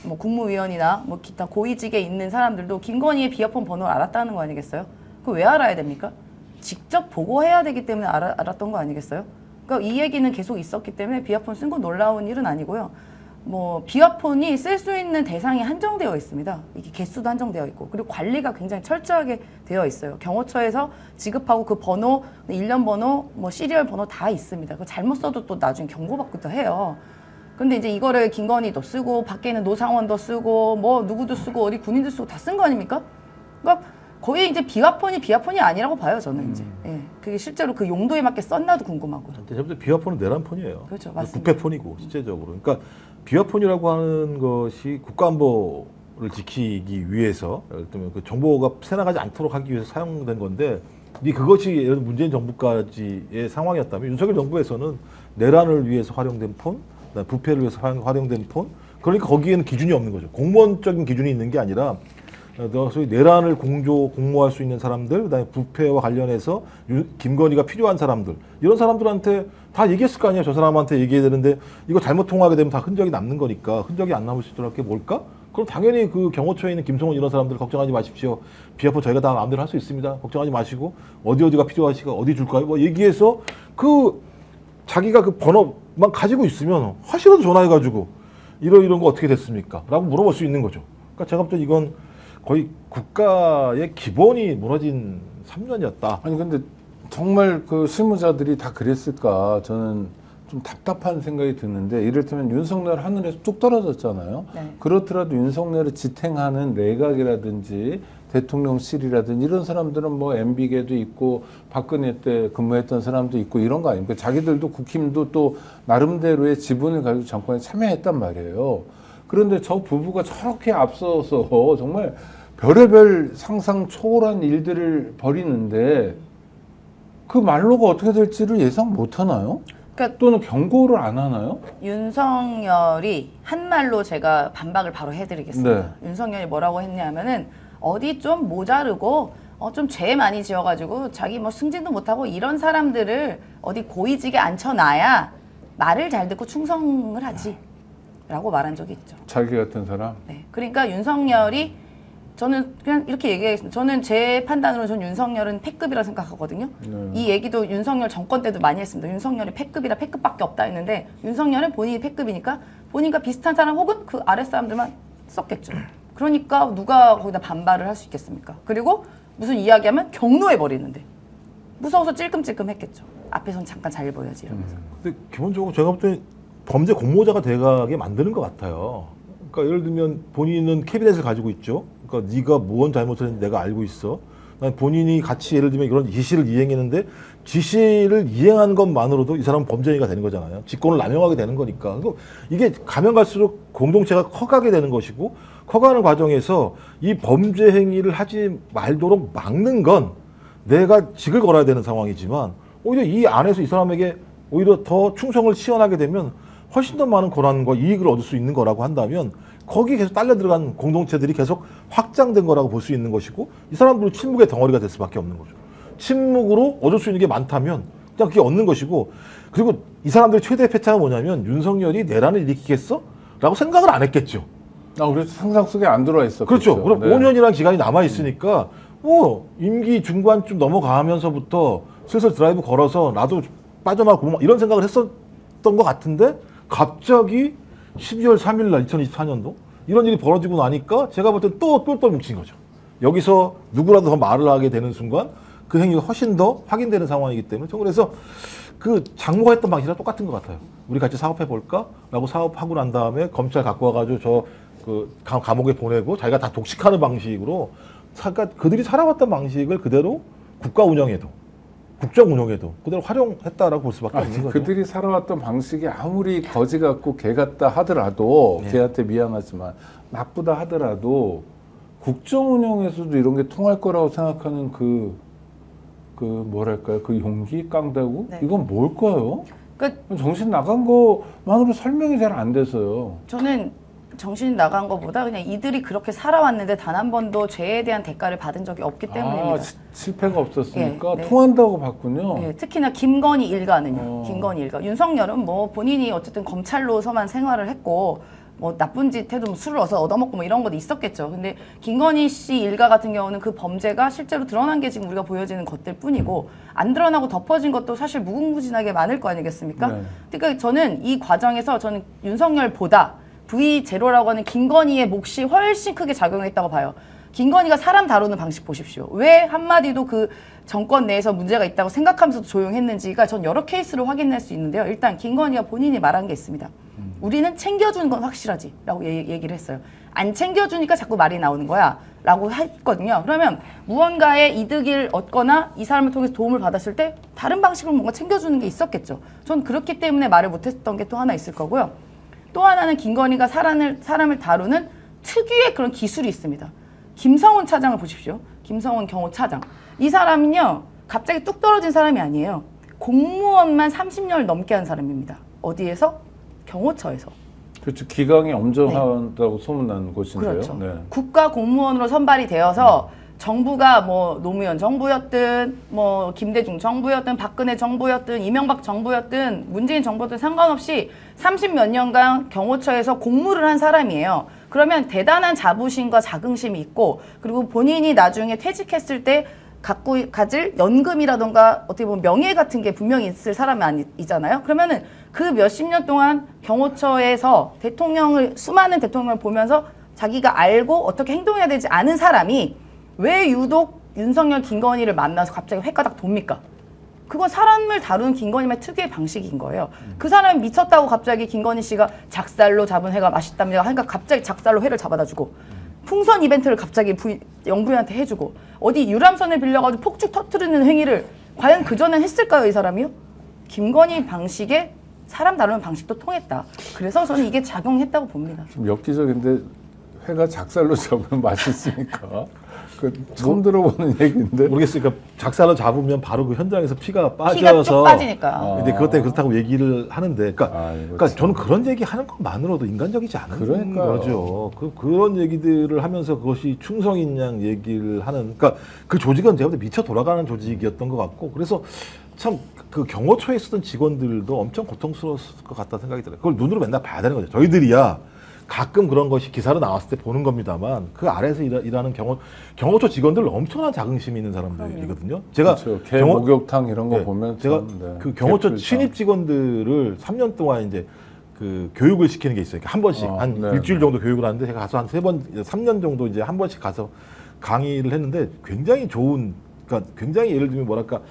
뭐 국무위원이나 뭐 기타 고위직에 있는 사람들도 김건희의 비화폰 번호를 알았다는 거 아니겠어요? 그거 왜 알아야 됩니까? 직접 보고해야 되기 때문에 알았던 거 아니겠어요? 그러니까 이 얘기는 계속 있었기 때문에 비화폰 쓴 건 놀라운 일은 아니고요. 뭐 비화폰이 쓸 수 있는 대상이 한정되어 있습니다. 이게 개수도 한정되어 있고, 그리고 관리가 굉장히 철저하게 되어 있어요. 경호처에서 지급하고 그 번호, 일련 번호, 뭐 시리얼 번호 다 있습니다. 그거 잘못 써도 또 나중에 경고받기도 해요. 근데 이제 이거를 김건희도 쓰고 밖에 있는 노상원도 쓰고 뭐 누구도 쓰고 어디 군인도 쓰고 다 쓴 거 아닙니까? 그러니까 거의 이제 비화폰이 아니라고 봐요, 저는 이제. 예. 그게 실제로 그 용도에 맞게 썼나도 궁금하고. 제가 볼 때 비화폰은 내란 폰이에요. 그렇죠, 맞습니다. 국회폰이고 실제적으로. 그러니까 비화폰이라고 하는 것이 국가안보를 지키기 위해서, 예를 들면 그 정보가 새나가지 않도록 하기 위해서 사용된 건데, 그것이 예를 들면 문재인 정부까지의 상황이었다면 윤석열 정부에서는 내란을 위해서 활용된 폰, 그다음에 부패를 위해서 활용된 폰, 그러니까 거기에는 기준이 없는 거죠. 공무원적인 기준이 있는 게 아니라 소위 내란을 공모할 수 있는 사람들, 그다음에 부패와 관련해서 김건희가 필요한 사람들, 이런 사람들한테 다 얘기했을 거 아니에요. 저 사람한테 얘기해야 되는데 이거 잘못 통화하게 되면 다 흔적이 남는 거니까 흔적이 안 남을 수 있도록 할 게 뭘까? 그럼 당연히 그 경호처에 있는 김성원 이런 사람들 걱정하지 마십시오. 비화폰 저희가 다 마음대로 할 수 있습니다. 걱정하지 마시고 어디가 필요하시가 어디 줄까요? 뭐 얘기해서 그 자기가 그 번호만 가지고 있으면 화실어도 전화해가지고 이런 거 어떻게 됐습니까? 라고 물어볼 수 있는 거죠. 그러니까 제가 볼 때 이건 거의 국가의 기본이 무너진 3년이었다. 아니 근데 정말 그 실무자들이 다 그랬을까? 저는 좀 답답한 생각이 드는데, 이를테면 윤석열 하늘에서 뚝 떨어졌잖아요. 네. 그렇더라도 윤석열을 지탱하는 내각이라든지 대통령실이라든지 이런 사람들은 뭐 MB계도 있고 박근혜 때 근무했던 사람도 있고 이런 거 아닙니까? 자기들도 국힘도 또 나름대로의 지분을 가지고 정권에 참여했단 말이에요. 그런데 저 부부가 저렇게 앞서서 정말 별의별 상상 초월한 일들을 벌이는데 그 말로가 어떻게 될지를 예상 못 하나요? 그러니까 또는 경고를 안 하나요? 윤석열이 한 말로 제가 반박을 바로 해드리겠습니다. 네. 윤석열이 뭐라고 했냐면은 어디 좀 모자르고 좀 죄 많이 지어가지고 자기 뭐 승진도 못하고 이런 사람들을 어디 고위직에 앉혀놔야 말을 잘 듣고 충성을 하지 라고 말한 적이 있죠. 자기 같은 사람? 네. 그러니까 윤석열이, 저는 그냥 이렇게 얘기하겠습니다. 저는 제 판단으로 전 윤석열은 패급이라고 생각하거든요. 네. 이 얘기도 윤석열 정권 때도 많이 했습니다. 윤석열이 패급이라 패급밖에 없다 했는데, 윤석열은 본인이 패급이니까 본인과 비슷한 사람 혹은 그 아래 사람들만 썼겠죠. 그러니까 누가 거기다 반발을 할 수 있겠습니까? 그리고 무슨 이야기하면 경로해버리는데 무서워서 찔끔찔끔 했겠죠. 앞에선 잠깐 잘 보여야지 이러면서. 근데 기본적으로 제가 볼 때 범죄 공모자가 돼가게 만드는 것 같아요. 그러니까 예를 들면 본인은 캐비넷을 가지고 있죠. 그러니까 네가 무언 잘못을 했는지 내가 알고 있어. 본인이 같이 예를 들면 이런 지시를 이행했는데 지시를 이행한 것만으로도 이 사람은 범죄인가 되는 거잖아요. 직권을 남용하게 되는 거니까. 이게 가면 갈수록 공동체가 커가게 되는 것이고, 커가는 과정에서 이 범죄 행위를 하지 말도록 막는 건 내가 직을 걸어야 되는 상황이지만, 오히려 이 안에서 이 사람에게 오히려 더 충성을 시원하게 되면 훨씬 더 많은 권한과 이익을 얻을 수 있는 거라고 한다면 거기에 계속 딸려 들어간 공동체들이 계속 확장된 거라고 볼 수 있는 것이고, 이 사람들은 침묵의 덩어리가 될 수밖에 없는 거죠. 침묵으로 얻을 수 있는 게 많다면 그냥 그게 얻는 것이고, 그리고 이 사람들의 최대 패착은 뭐냐면 윤석열이 내란을 일으키겠어? 라고 생각을 안 했겠죠. 그래서 상상 속에 안 들어와 있었죠. 그렇죠. 그럼 네. 5년이라는 기간이 남아 있으니까 임기 중반쯤 넘어가면서부터 슬슬 드라이브 걸어서 나도 빠져나가고 이런 생각을 했었던 것 같은데 갑자기 12월 3일 날 2024년도 이런 일이 벌어지고 나니까 제가 볼 때 또 똘똘 뭉친 거죠. 여기서 누구라도 더 말을 하게 되는 순간 그 행위가 훨씬 더 확인되는 상황이기 때문에 저는 그래서 그 장모가 했던 방식이랑 똑같은 것 같아요. 우리 같이 사업해 볼까? 라고 사업하고 난 다음에 검찰 갖고 와가지고 감옥에 보내고 자기가 다 독식하는 방식으로 그러니까 그들이 살아왔던 방식을 그대로 국가 운영에도 국정 운영에도 그대로 활용했다라고 볼 수밖에 없는 거죠. 그들이 살아왔던 방식이 아무리 거지 같고 개 같다 하더라도 네. 개한테 미안하지만 나쁘다 하더라도 국정 운영에서도 이런 게 통할 거라고 생각하는 그 뭐랄까요? 그 용기, 깡다구? 네. 이건 뭘까요? 그러니까 정신 나간 거만으로 설명이 잘 안 돼서요. 저는 정신 나간 것보다 그냥 이들이 그렇게 살아왔는데 단 한 번도 죄에 대한 대가를 받은 적이 없기 때문입니다. 실패가 없었으니까 네. 통한다고 봤군요. 네, 특히나 김건희 일가는요. 어. 김건희 일가. 윤석열은 뭐 본인이 어쨌든 검찰로서만 생활을 했고 뭐 나쁜 짓 해도 술을 얻어먹고 뭐 이런 것도 있었겠죠. 근데 김건희 씨 일가 같은 경우는 그 범죄가 실제로 드러난 게 지금 우리가 보여지는 것들 뿐이고 안 드러나고 덮어진 것도 사실 무궁무진하게 많을 거 아니겠습니까? 네. 그러니까 저는 이 과정에서 저는 윤석열보다 V0라고 하는 김건희의 몫이 훨씬 크게 작용했다고 봐요. 김건희가 사람 다루는 방식 보십시오. 왜 한마디도 그 정권 내에서 문제가 있다고 생각하면서도 조용했는지가 전 여러 케이스로 확인할 수 있는데요. 일단 김건희가 본인이 말한 게 있습니다. 우리는 챙겨주는 건 확실하지 라고 얘기를 했어요. 안 챙겨주니까 자꾸 말이 나오는 거야 라고 했거든요. 그러면 무언가의 이득을 얻거나 이 사람을 통해서 도움을 받았을 때 다른 방식으로 뭔가 챙겨주는 게 있었겠죠. 전 그렇기 때문에 말을 못했던 게 또 하나 있을 거고요. 또 하나는 김건희가 사람을 다루는 특유의 그런 기술이 있습니다. 김성훈 차장을 보십시오. 김성훈 경호차장. 이 사람은요, 갑자기 뚝 떨어진 사람이 아니에요. 공무원만 30년을 넘게 한 사람입니다. 어디에서? 경호처에서. 그렇죠. 기강이 엄정하다고 소문난 곳인데요. 그렇죠. 네. 국가 공무원으로 선발이 되어서 정부가 뭐 노무현 정부였든 뭐 김대중 정부였든 박근혜 정부였든 이명박 정부였든 문재인 정부였든 상관없이 30몇 년간 경호처에서 공무를 한 사람이에요. 그러면 대단한 자부심과 자긍심이 있고 그리고 본인이 나중에 퇴직했을 때 갖고 가질 연금이라던가 어떻게 보면 명예 같은 게 분명히 있을 사람이 아니잖아요. 그러면은 그 몇십 년 동안 경호처에서 수많은 대통령을 보면서 자기가 알고 어떻게 행동해야 되지 않은 사람이 왜 유독 윤석열, 김건희를 만나서 갑자기 횟가닥 돕니까? 그건 사람을 다루는 김건희의 특유의 방식인 거예요. 그 사람이 미쳤다고 갑자기 김건희 씨가 작살로 잡은 회가 맛있답니다 하니까 갑자기 작살로 회를 잡아다 주고 풍선 이벤트를 갑자기 영부인한테 해주고 어디 유람선을 빌려가지고 폭죽 터트리는 행위를 과연 그전엔 했을까요, 이 사람이요? 김건희 방식의 사람 다루는 방식도 통했다. 그래서 저는 이게 작용했다고 봅니다. 좀 엽기적인데 회가 작살로 잡으면 맛있으니까 처음 들어보는 얘기인데 모르겠어요. 그러니까 작살로 잡으면 바로 그 현장에서 피가 피가 쭉 빠져서 빠지니까. 근데 그것 때문에 그렇다고 얘기를 하는데 그러니까 참. 저는 그런 얘기 하는 것만으로도 인간적이지 않은 그러니까요. 거죠. 그런 얘기들을 하면서 그것이 충성인 양 얘기를 하는 그러니까 그 조직은 제가 볼 때 미쳐 돌아가는 조직이었던 것 같고 그래서 참 그 경호처에 있었던 직원들도 엄청 고통스러웠을 것 같다는 생각이 들어요. 그걸 눈으로 맨날 봐야 되는 거죠. 저희들이야 가끔 그런 것이 기사로 나왔을 때 보는 겁니다만 그 아래에서 일하는 경호처 직원들 엄청난 자긍심이 있는 사람들이거든요. 제가 그렇죠. 개 목욕탕 이런 거 네, 보면 제가 참, 네. 그 경호처 개풀탕. 신입 직원들을 3년 동안 이제 그 교육을 시키는 게 있어요. 한 번씩 한 네, 일주일 정도 교육을 하는데 제가 가서 한 3년 정도 이제 한 번씩 가서 강의를 했는데 굉장히 그러니까 굉장히 예를 들면 뭐랄까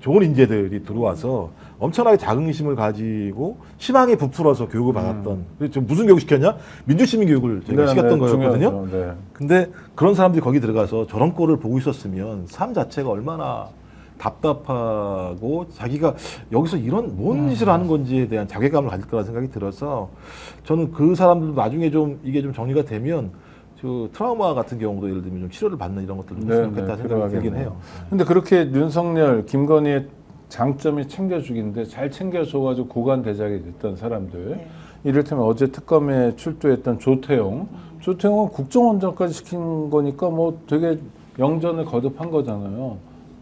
좋은 인재들이 들어와서 엄청나게 자긍심을 가지고 희망에 부풀어서 교육을 받았던 그래서 무슨 교육 시켰냐? 민주시민 교육을 저희가 시켰던 거였거든요. 중요하죠. 네. 근데 그런 사람들이 거기 들어가서 저런 꼴을 보고 있었으면 삶 자체가 얼마나 답답하고 자기가 여기서 이런 뭔 짓을 하는 건지에 대한 자괴감을 가질 거라는 생각이 들어서 저는 그 사람들도 나중에 좀 이게 좀 정리가 되면 그 트라우마 같은 경우도 예를 들면 좀 치료를 받는 이런 것들도 좀 있으면 좋겠다 생각이 들긴 해요. 근데 그렇게 윤석열, 김건희의 장점이 챙겨주기인데 잘 챙겨줘가지고 고관 대작이 됐던 사람들 네. 이를테면 어제 특검에 출두했던 조태용 조태용은 국정원장까지 시킨 거니까 뭐 되게 영전을 거듭한 거잖아요.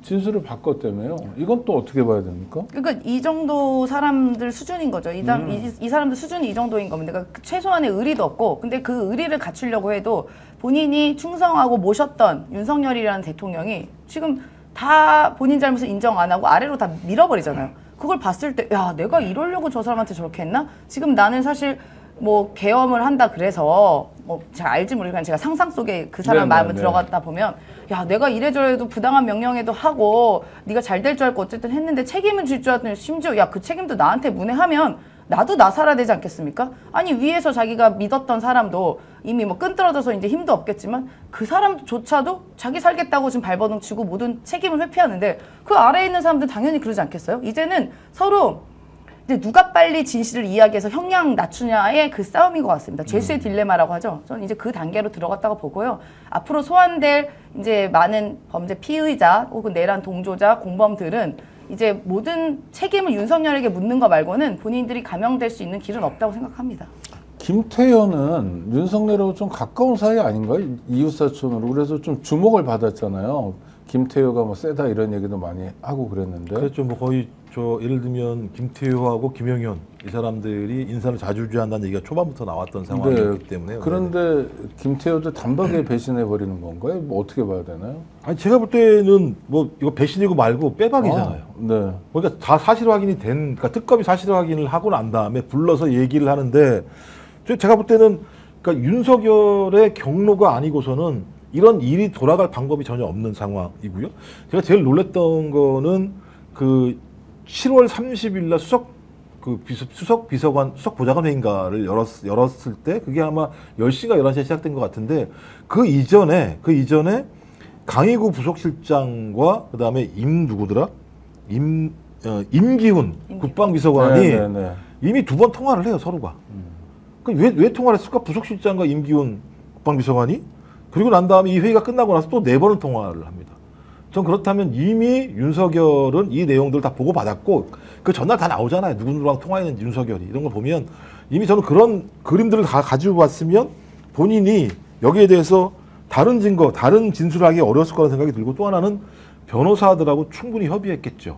진술을 바꿨다며요. 이건 또 어떻게 봐야 됩니까? 그러니까 이 정도 사람들 수준인 거죠. 이 사람들 수준이 이 정도인 겁니다. 그러니까 최소한의 의리도 없고, 근데 그 의리를 갖추려고 해도 본인이 충성하고 모셨던 윤석열이라는 대통령이 지금 다 본인 잘못을 인정 안 하고 아래로 다 밀어버리잖아요. 그걸 봤을 때, 야, 내가 이러려고 저 사람한테 저렇게 했나? 지금 나는 사실 뭐 계엄을 한다 그래서 뭐 제가 알지 모르지만 제가 상상 속에 그 사람 마음을 들어갔다 보면, 야, 내가 이래저래도 부당한 명령에도 하고 네가 잘 될 줄 알고 어쨌든 했는데 책임은 질 줄 알았더니 심지어 야, 그 책임도 나한테 문해하면 나도 나 살아야 되지 않겠습니까? 아니, 위에서 자기가 믿었던 사람도 이미 뭐 끈떨어져서 이제 힘도 없겠지만 그 사람조차도 자기 살겠다고 지금 발버둥 치고 모든 책임을 회피하는데 그 아래에 있는 사람들 당연히 그러지 않겠어요? 이제는 서로 이제 누가 빨리 진실을 이야기해서 형량 낮추냐의 그 싸움인 것 같습니다. 죄수의 딜레마라고 하죠. 저는 이제 그 단계로 들어갔다고 보고요. 앞으로 소환될 이제 많은 범죄 피의자 혹은 내란 동조자, 공범들은 이제 모든 책임을 윤석열에게 묻는 거 말고는 본인들이 감형될 수 있는 길은 없다고 생각합니다. 김태현은 윤석열하고 좀 가까운 사이 아닌가요? 이웃사촌으로. 그래서 좀 주목을 받았잖아요. 김태효가 뭐 세다 이런 얘기도 많이 하고 그랬는데. 그렇죠. 뭐 거의 예를 들면 김태효하고 김영현 이 사람들이 인사를 자주주한다는 얘기가 초반부터 나왔던 상황이기 때문에. 그런데 김태효도 단박에 배신해 버리는 건가요? 뭐 어떻게 봐야 되나요? 아니 제가 볼 때는 뭐 이거 배신이고 말고 빼박이잖아요. 네. 그러니까 다 사실 확인이 그러니까 특검이 사실 확인을 하고 난 다음에 불러서 얘기를 하는데 제가 볼 때는 그러니까 윤석열의 경로가 아니고서는 이런 일이 돌아갈 방법이 전혀 없는 상황이고요. 제가 제일 놀랐던 거는 그 7월 30일 날 수석 비서관, 수석 보좌관 회의인가를 열었을 때 그게 아마 10시가 11시에 시작된 것 같은데 그 이전에 강희구 부속실장과 그다음에 임기훈 국방비서관이 이미 2번 통화를 해요, 서로가. 그럼 왜 통화를 했을까? 부속실장과 임기훈 국방비서관이? 그리고 난 다음에 이 회의가 끝나고 나서 또 4번을 통화를 합니다. 전 그렇다면 이미 윤석열은 이 내용들을 다 보고받았고 그 전날 다 나오잖아요. 누구랑 통화했는지 윤석열이. 이런 걸 보면 이미 저는 그런 그림들을 다 가지고 왔으면 본인이 여기에 대해서 다른 증거, 다른 진술을 하기 어려웠을 거라는 생각이 들고 또 하나는 변호사들하고 충분히 협의했겠죠.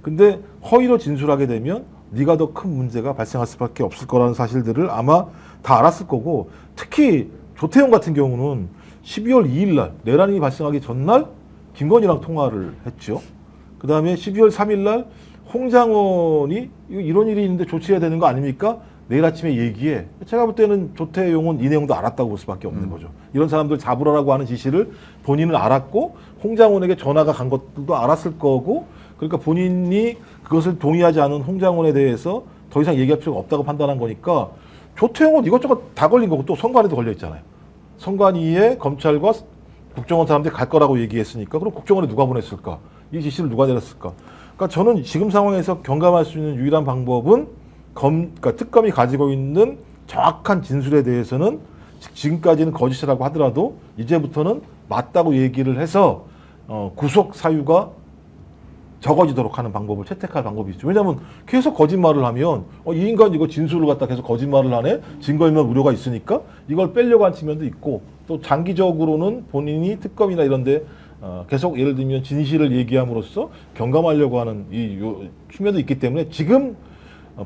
근데 허위로 진술하게 되면 네가 더 큰 문제가 발생할 수밖에 없을 거라는 사실들을 아마 다 알았을 거고 특히 조태용 같은 경우는 12월 2일 날 내란이 발생하기 전날 김건희랑 통화를 했죠. 그 다음에 12월 3일 날 홍장원이 이런 일이 있는데 조치해야 되는 거 아닙니까? 내일 아침에 얘기해. 제가 볼 때는 조태용은 이 내용도 알았다고 볼 수밖에 없는 거죠. 이런 사람들 잡으라고 하는 지시를 본인은 알았고 홍장원에게 전화가 간 것들도 알았을 거고 그러니까 본인이 그것을 동의하지 않은 홍장원에 대해서 더 이상 얘기할 필요가 없다고 판단한 거니까 조태용은 이것저것 다 걸린 거고 또 선관위도 걸려 있잖아요. 선관위에 검찰과 국정원 사람들이 갈 거라고 얘기했으니까 그럼 국정원에 누가 보냈을까? 이 지시를 누가 내렸을까? 그러니까 저는 지금 상황에서 경감할 수 있는 유일한 방법은 그러니까 특검이 가지고 있는 정확한 진술에 대해서는 지금까지는 거짓이라고 하더라도 이제부터는 맞다고 얘기를 해서 구속 사유가 적어지도록 하는 방법을 채택할 방법이 있죠. 왜냐하면 계속 거짓말을 하면 이 인간 이거 진술을 갖다 계속 거짓말을 하네. 증거인멸 우려가 있으니까 이걸 빼려고 한 측면도 있고 또 장기적으로는 본인이 특검이나 이런 데 계속 예를 들면 진실을 얘기함으로써 경감하려고 하는 이 측면도 있기 때문에 지금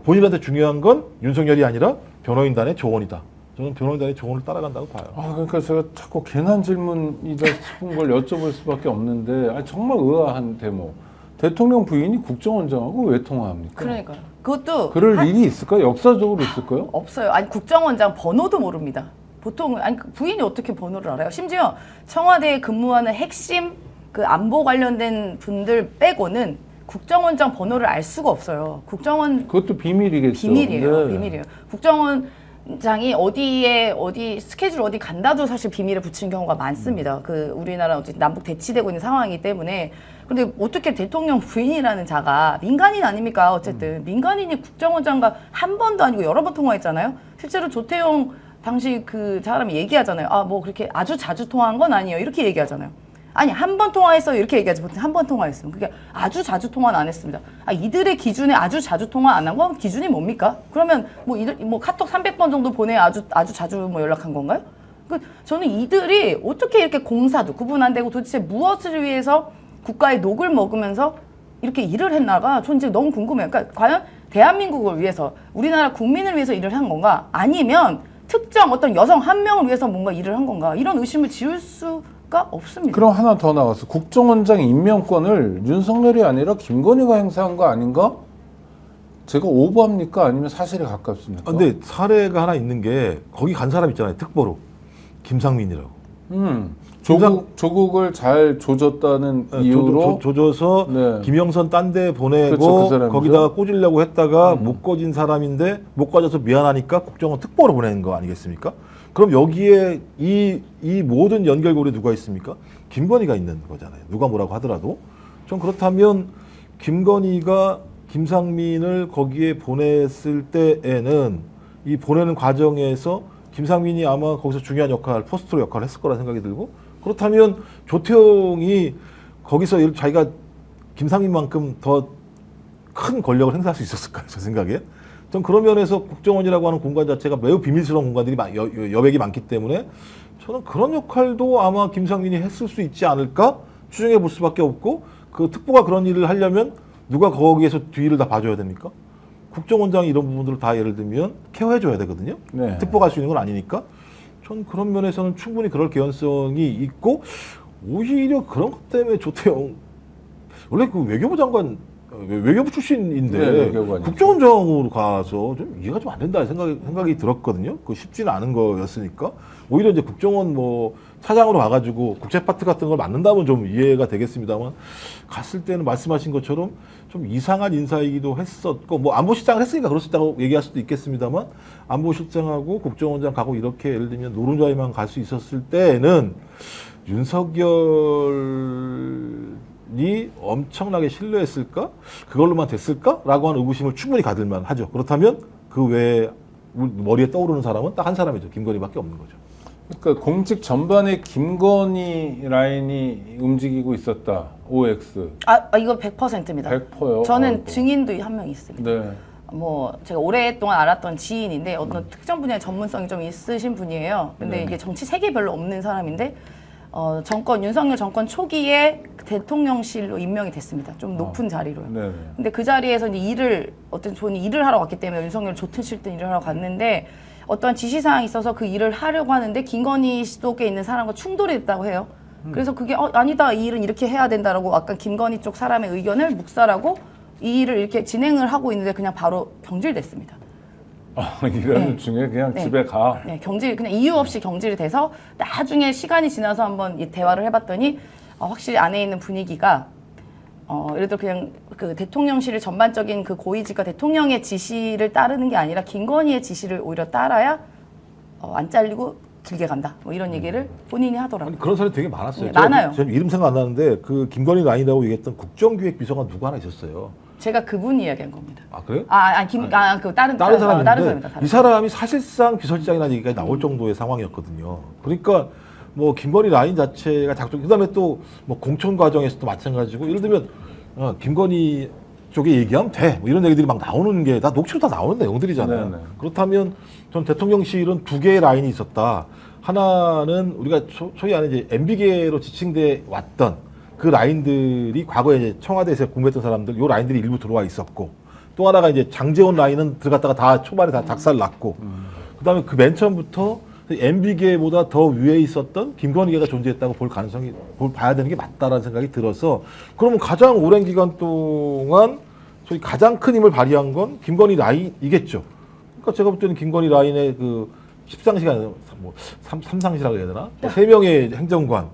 본인한테 중요한 건 윤석열이 아니라 변호인단의 조언이다. 저는 변호인단의 조언을 따라간다고 봐요. 그러니까 제가 자꾸 괜한 질문이다 싶은 걸 여쭤볼 수밖에 없는데 정말 의아한 대목. 대통령 부인이 국정원장하고 왜 통화합니까? 그러니까요. 그것도 그럴 일이 있을까요? 역사적으로 있을까요? 없어요. 아니 국정원장 번호도 모릅니다. 보통 아니 부인이 어떻게 번호를 알아요? 심지어 청와대에 근무하는 핵심 그 안보 관련된 분들 빼고는 국정원장 번호를 알 수가 없어요. 그것도 비밀이겠죠. 비밀이에요. 비밀이에요. 국정원장이 어디 스케줄 어디 간다도 사실 비밀에 붙인 경우가 많습니다. 그 우리나라 어쨌든 남북 대치되고 있는 상황이기 때문에. 근데 어떻게 대통령 부인이라는 자가 민간인 아닙니까? 어쨌든 민간인이 국정원장과 한 번도 아니고 여러 번 통화했잖아요. 실제로 조태용 당시 그 사람이 얘기하잖아요. 뭐 그렇게 아주 자주 통화한 건 아니에요. 이렇게 얘기하잖아요. 아니 한 번 통화했어요. 이렇게 얘기하지. 보통 한 번 통화했으면 그게 아주 자주 통화는 안 했습니다. 이들의 기준에 아주 자주 통화 안 한 건 기준이 뭡니까? 그러면 뭐 카톡 300번 정도 보내야 아주 자주 뭐 연락한 건가요? 저는 이들이 어떻게 이렇게 공사도 구분 안 되고 도대체 무엇을 위해서 국가의 녹을 먹으면서 이렇게 일을 했나가 전 이제 너무 궁금해요. 그러니까 과연 대한민국을 위해서 우리나라 국민을 위해서 일을 한 건가 아니면 특정 어떤 여성 한 명을 위해서 뭔가 일을 한 건가 이런 의심을 지울 수가 없습니다. 그럼 하나 더 나왔어. 국정원장 임명권을 윤석열이 아니라 김건희가 행사한 거 아닌가? 제가 오버합니까? 아니면 사실에 가깝습니까? 근데 사례가 하나 있는 게 거기 간 사람 있잖아요. 특보로 김상민이라고. 조국을 잘 조졌다는 이유로 조져서 네. 김영선 딴 데 보내고 그렇죠, 그 사람이죠. 거기다가 꽂으려고 했다가 못 꽂은 사람인데 못 꽂아서 미안하니까 국정원 특보로 보내는 거 아니겠습니까? 그럼 여기에 이 모든 연결고리에 누가 있습니까? 김건희가 있는 거잖아요. 누가 뭐라고 하더라도. 전 그렇다면 김건희가 김상민을 거기에 보냈을 때에는 이 보내는 과정에서 김상민이 아마 거기서 중요한 역할, 포스트로 역할을 했을 거라 생각이 들고 그렇다면 조태용이 거기서 자기가 김상민만큼 더 큰 권력을 행사할 수 있었을까요? 제 생각에. 전 그런 면에서 국정원이라고 하는 공간 자체가 매우 비밀스러운 공간들이 여백이 많기 때문에 저는 그런 역할도 아마 김상민이 했을 수 있지 않을까 추정해 볼 수밖에 없고 그 특보가 그런 일을 하려면 누가 거기에서 뒤를 다 봐줘야 됩니까? 국정원장이 이런 부분들을 다 예를 들면 케어해줘야 되거든요. 네. 특보가 할 수 있는 건 아니니까. 전 그런 면에서는 충분히 그럴 개연성이 있고 오히려 그런 것 때문에 조태용 원래 그 외교부 장관 외교부 출신인데 네, 외교관이죠. 국정원장으로 가서 좀 이해가 좀 안 된다 생각이 들었거든요. 그 쉽지는 않은 거였으니까 오히려 이제 국정원 뭐 차장으로 가가지고 국제 파트 같은 걸 맡는다면 좀 이해가 되겠습니다만 갔을 때는 말씀하신 것처럼 좀 이상한 인사이기도 했었고 뭐 안보실장을 했으니까 그럴 수 있다고 얘기할 수도 있겠습니다만 안보실장하고 국정원장 가고 이렇게 예를 들면 노른자에만 갈 수 있었을 때는 윤석열이 엄청나게 신뢰했을까? 그걸로만 됐을까?라고 하는 의구심을 충분히 가질만 하죠. 그렇다면 그 외에 머리에 떠오르는 사람은 딱 한 사람이죠. 김건희밖에 없는 거죠. 그러니까 공직 전반에 김건희 라인이 움직이고 있었다. OX. 이거 100%입니다. 100%요. 저는 아이고. 증인도 한 명 있습니다. 네. 뭐 제가 오랫동안 알았던 지인인데 어떤 특정 분야의 전문성이 좀 있으신 분이에요. 근데 네. 이게 정치 색이 별로 없는 사람인데 윤석열 정권 초기에 대통령실로 임명이 됐습니다. 좀 높은 자리로요. 네. 근데 그 자리에서 이제 어떤 좋은 일을 하러 갔기 때문에 윤석열 좋든 싫든 일을 하러 갔는데 어떤 지시사항이 있어서 그 일을 하려고 하는데 김건희 쪽에 있는 사람과 충돌이 됐다고 해요. 그래서 그게 아니다 이 일은 이렇게 해야 된다라고 아까 김건희 쪽 사람의 의견을 묵살하고 이 일을 이렇게 진행을 하고 있는데 그냥 바로 경질됐습니다. 이런 네. 중에 그냥 네. 집에 가. 네, 그냥 이유 없이 경질이 돼서 나중에 시간이 지나서 한번 이 대화를 해봤더니 확실히 안에 있는 분위기가 예를 들어 그냥 그 대통령실의 전반적인 그 고위직과 대통령의 지시를 따르는 게 아니라 김건희의 지시를 오히려 따라야 안 잘리고 길게 간다. 뭐 이런 얘기를 본인이 하더라고요. 아니, 그런 사람이 되게 많았어요. 네, 많아요. 제가 이름 생각 안 나는데 그 김건희 라인이라고 얘기했던 국정기획비서가 누구 하나 있었어요. 제가 그분 이야기한 겁니다. 아 그래요? 그 다른 사람인데 사람입니다. 다른 이 사람이 사실상 비서실장이라는 얘기가 나올 정도의 상황이었거든요. 그러니까 뭐 김건희 라인 자체가 작동. 그다음에 또 뭐 공천 과정에서도 마찬가지고 예를 들면 김건희 쪽에 얘기하면 돼. 뭐 이런 얘기들이 막 나오는 게 다 녹취로 다 나오는 내용들이잖아요. 네네. 그렇다면 전 대통령실은 두 개의 라인이 있었다. 하나는 우리가 소위 하는 이제 MB계로 지칭돼 왔던 그 라인들이 과거에 이제 청와대에서 공부했던 사람들, 요 라인들이 일부 들어와 있었고, 또 하나가 이제 장제원 라인은 들어갔다가 다 초반에 다 작살 났고, 그 다음에 그 맨 처음부터 MB계보다 더 위에 있었던 김건희계가 존재했다고 봐야 되는 게 맞다라는 생각이 들어서, 그러면 가장 오랜 기간 동안 소위 가장 큰 힘을 발휘한 건 김건희 라인이겠죠. 그러니까 제가 볼 때는 김건희 라인의 그 10상시간, 뭐, 3상시라고 해야 되나? 뭐 3명의 행정관,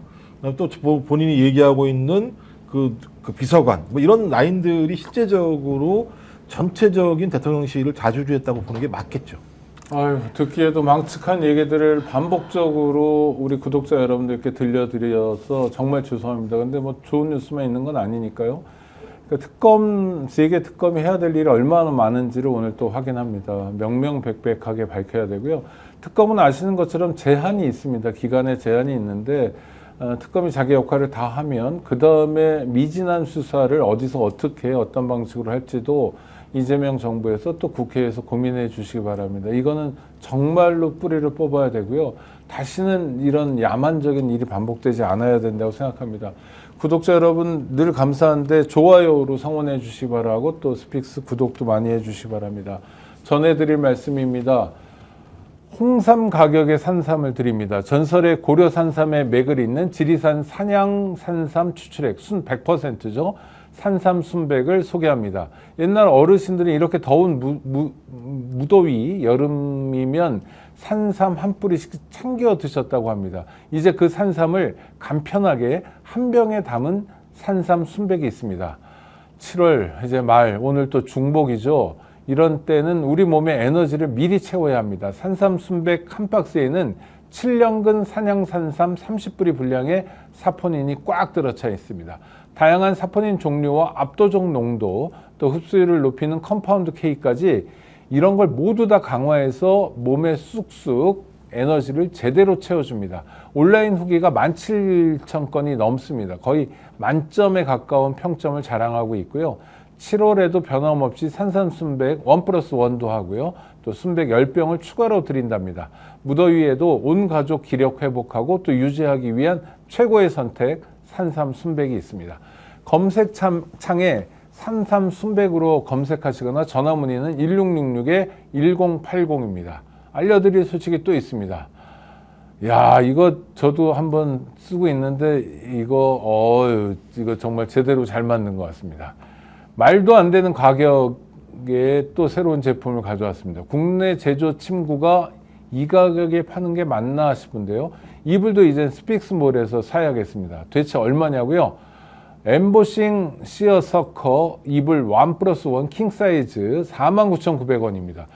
또 본인이 얘기하고 있는 그 비서관, 뭐 이런 라인들이 실제적으로 전체적인 대통령실을 자주주했다고 보는 게 맞겠죠. 아유, 듣기에도 망측한 얘기들을 반복적으로 우리 구독자 여러분들께 들려드려서 정말 죄송합니다. 근데 뭐 좋은 뉴스만 있는 건 아니니까요. 그러니까 세계 특검이 해야 될 일이 얼마나 많은지를 오늘 또 확인합니다. 명명백백하게 밝혀야 되고요. 특검은 아시는 것처럼 제한이 있습니다. 기간에 제한이 있는데 특검이 자기 역할을 다 하면 그 다음에 미진한 수사를 어디서 어떻게 어떤 방식으로 할지도 이재명 정부에서 또 국회에서 고민해 주시기 바랍니다. 이거는 정말로 뿌리를 뽑아야 되고요. 다시는 이런 야만적인 일이 반복되지 않아야 된다고 생각합니다. 구독자 여러분 늘 감사한데 좋아요로 성원해 주시 바라고 또 스픽스 구독도 많이 해 주시 바랍니다. 전해드릴 말씀입니다. 홍삼 가격의 산삼을 드립니다. 전설의 고려 산삼의 맥을 잇는 지리산 산양 산삼 추출액 순 100%죠. 산삼 순백을 소개합니다. 옛날 어르신들이 이렇게 더운 무더위 여름이면 산삼 한 뿌리씩 챙겨 드셨다고 합니다. 이제 그 산삼을 간편하게 한 병에 담은 산삼 순백이 있습니다. 7월 이제 말, 오늘 또 중복이죠. 이런 때는 우리 몸의 에너지를 미리 채워야 합니다. 산삼 순백 한 박스에는 7년근 산양산삼 30뿌리 분량의 사포닌이 꽉 들어차 있습니다. 다양한 사포닌 종류와 압도적 농도, 또 흡수율을 높이는 컴파운드 K까지 이런 걸 모두 다 강화해서 몸에 쑥쑥 에너지를 제대로 채워줍니다. 온라인 후기가 17,000건이 넘습니다. 거의 만점에 가까운 평점을 자랑하고 있고요. 7월에도 변함없이 산삼 순백 1+1도 하고요. 또 순백 10병을 추가로 드린답니다. 무더위에도 온 가족 기력 회복하고 또 유지하기 위한 최고의 선택 산삼 순백이 있습니다. 검색창에 산삼 순백으로 검색하시거나 전화 문의는 1666-1080입니다. 알려드릴 소식이 또 있습니다. 야, 이거 저도 한번 쓰고 있는데 이거 정말 제대로 잘 맞는 것 같습니다. 말도 안 되는 가격에 또 새로운 제품을 가져왔습니다. 국내 제조 침구가 이 가격에 파는 게 맞나 싶은데요. 이불도 이제 스픽스몰에서 사야겠습니다. 대체 얼마냐고요? 엠보싱 시어 서커 이불 1+1 킹 사이즈 49,900원입니다.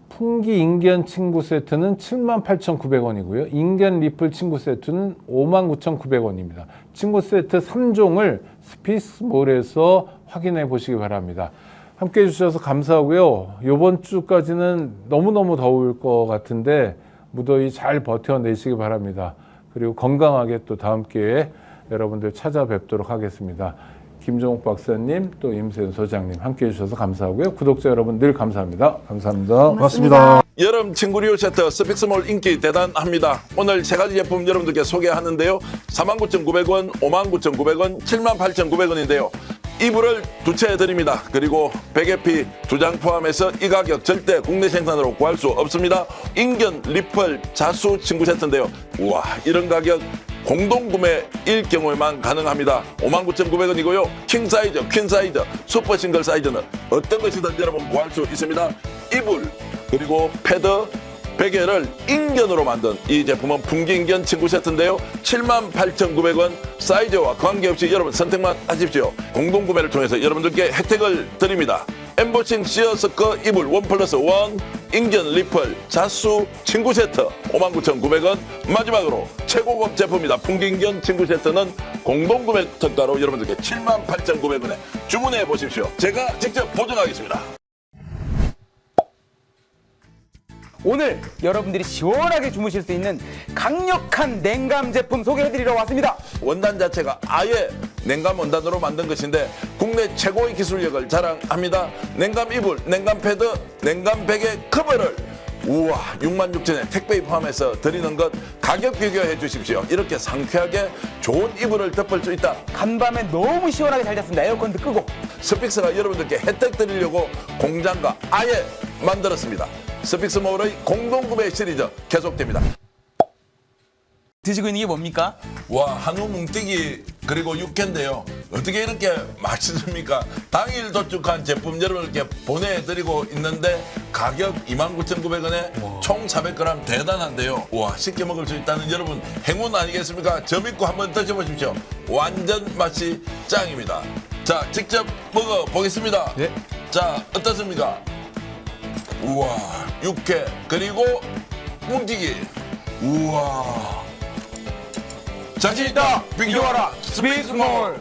풍기 인견 침구 세트는 78,900원이고요. 인견 리플 침구 세트는 59,900원입니다. 침구 세트 3종을 스픽스몰에서 확인해 보시기 바랍니다. 함께 해주셔서 감사하고요. 이번 주까지는 너무너무 더울 것 같은데 무더위 잘 버텨내시기 바랍니다. 그리고 건강하게 또 다음 기회에 여러분들 찾아뵙도록 하겠습니다. 김종욱 박사님, 또 임세윤 소장님 함께 해주셔서 감사하고요. 구독자 여러분 늘 감사합니다. 감사합니다. 고맙습니다. 여름 친구리오 세트 스픽스몰 인기 대단합니다. 오늘 세 가지 제품 여러분들께 소개하는데요. 49,900원, 59,900원, 78,900원인데요. 이불을 2채 드립니다. 그리고 베개피 2장 포함해서 이 가격 절대 국내 생산으로 구할 수 없습니다. 인견 리플 자수 친구 세트인데요. 우와, 이런 가격 공동구매일 경우에만 가능합니다. 59,900원이고요. 킹 사이즈, 퀸 사이즈, 슈퍼 싱글 사이즈는 어떤 것이든 여러분 구할 수 있습니다. 이불, 그리고 패드, 베개를 인견으로 만든 이 제품은 풍기인견 친구 세트인데요. 78,900원 사이즈와 관계없이 여러분 선택만 하십시오. 공동구매를 통해서 여러분들께 혜택을 드립니다. 엠보싱 시어스커 이불 1+1 인견 리플 자수 친구 세트 59,900원. 마지막으로 최고급 제품입니다. 풍기인견 친구 세트는 공동구매 특가로 여러분들께 78,900원에 주문해 보십시오. 제가 직접 보증하겠습니다. 오늘 여러분들이 시원하게 주무실 수 있는 강력한 냉감 제품 소개해드리러 왔습니다. 원단 자체가 아예 냉감 원단으로 만든 것인데 국내 최고의 기술력을 자랑합니다. 냉감 이불, 냉감 패드, 냉감 베개 커버를 우와 66,000원에 택배에 포함해서 드리는 것 가격 비교해 주십시오. 이렇게 상쾌하게 좋은 이불을 덮을 수 있다. 간밤에 너무 시원하게 잘 잤습니다. 에어컨도 끄고. 스픽스가 여러분들께 혜택 드리려고 공장과 아예 만들었습니다. 스픽스몰의 공동구매 시리즈 계속됩니다. 드시고 있는 게 뭡니까? 와, 한우 뭉티기 그리고 육회인데요. 어떻게 이렇게 맛있습니까? 당일 도축한 제품 여러분께 보내드리고 있는데 가격 29,900원에 총 400g 대단한데요. 와, 쉽게 먹을 수 있다는 여러분 행운 아니겠습니까? 저 믿고 한번 드셔보십시오. 완전 맛이 짱입니다. 자, 직접 먹어보겠습니다. 네. 자, 어떻습니까? 우와, 육회 그리고 뭉티기. 우와. 자신 있다. 비교하라. 스픽스몰.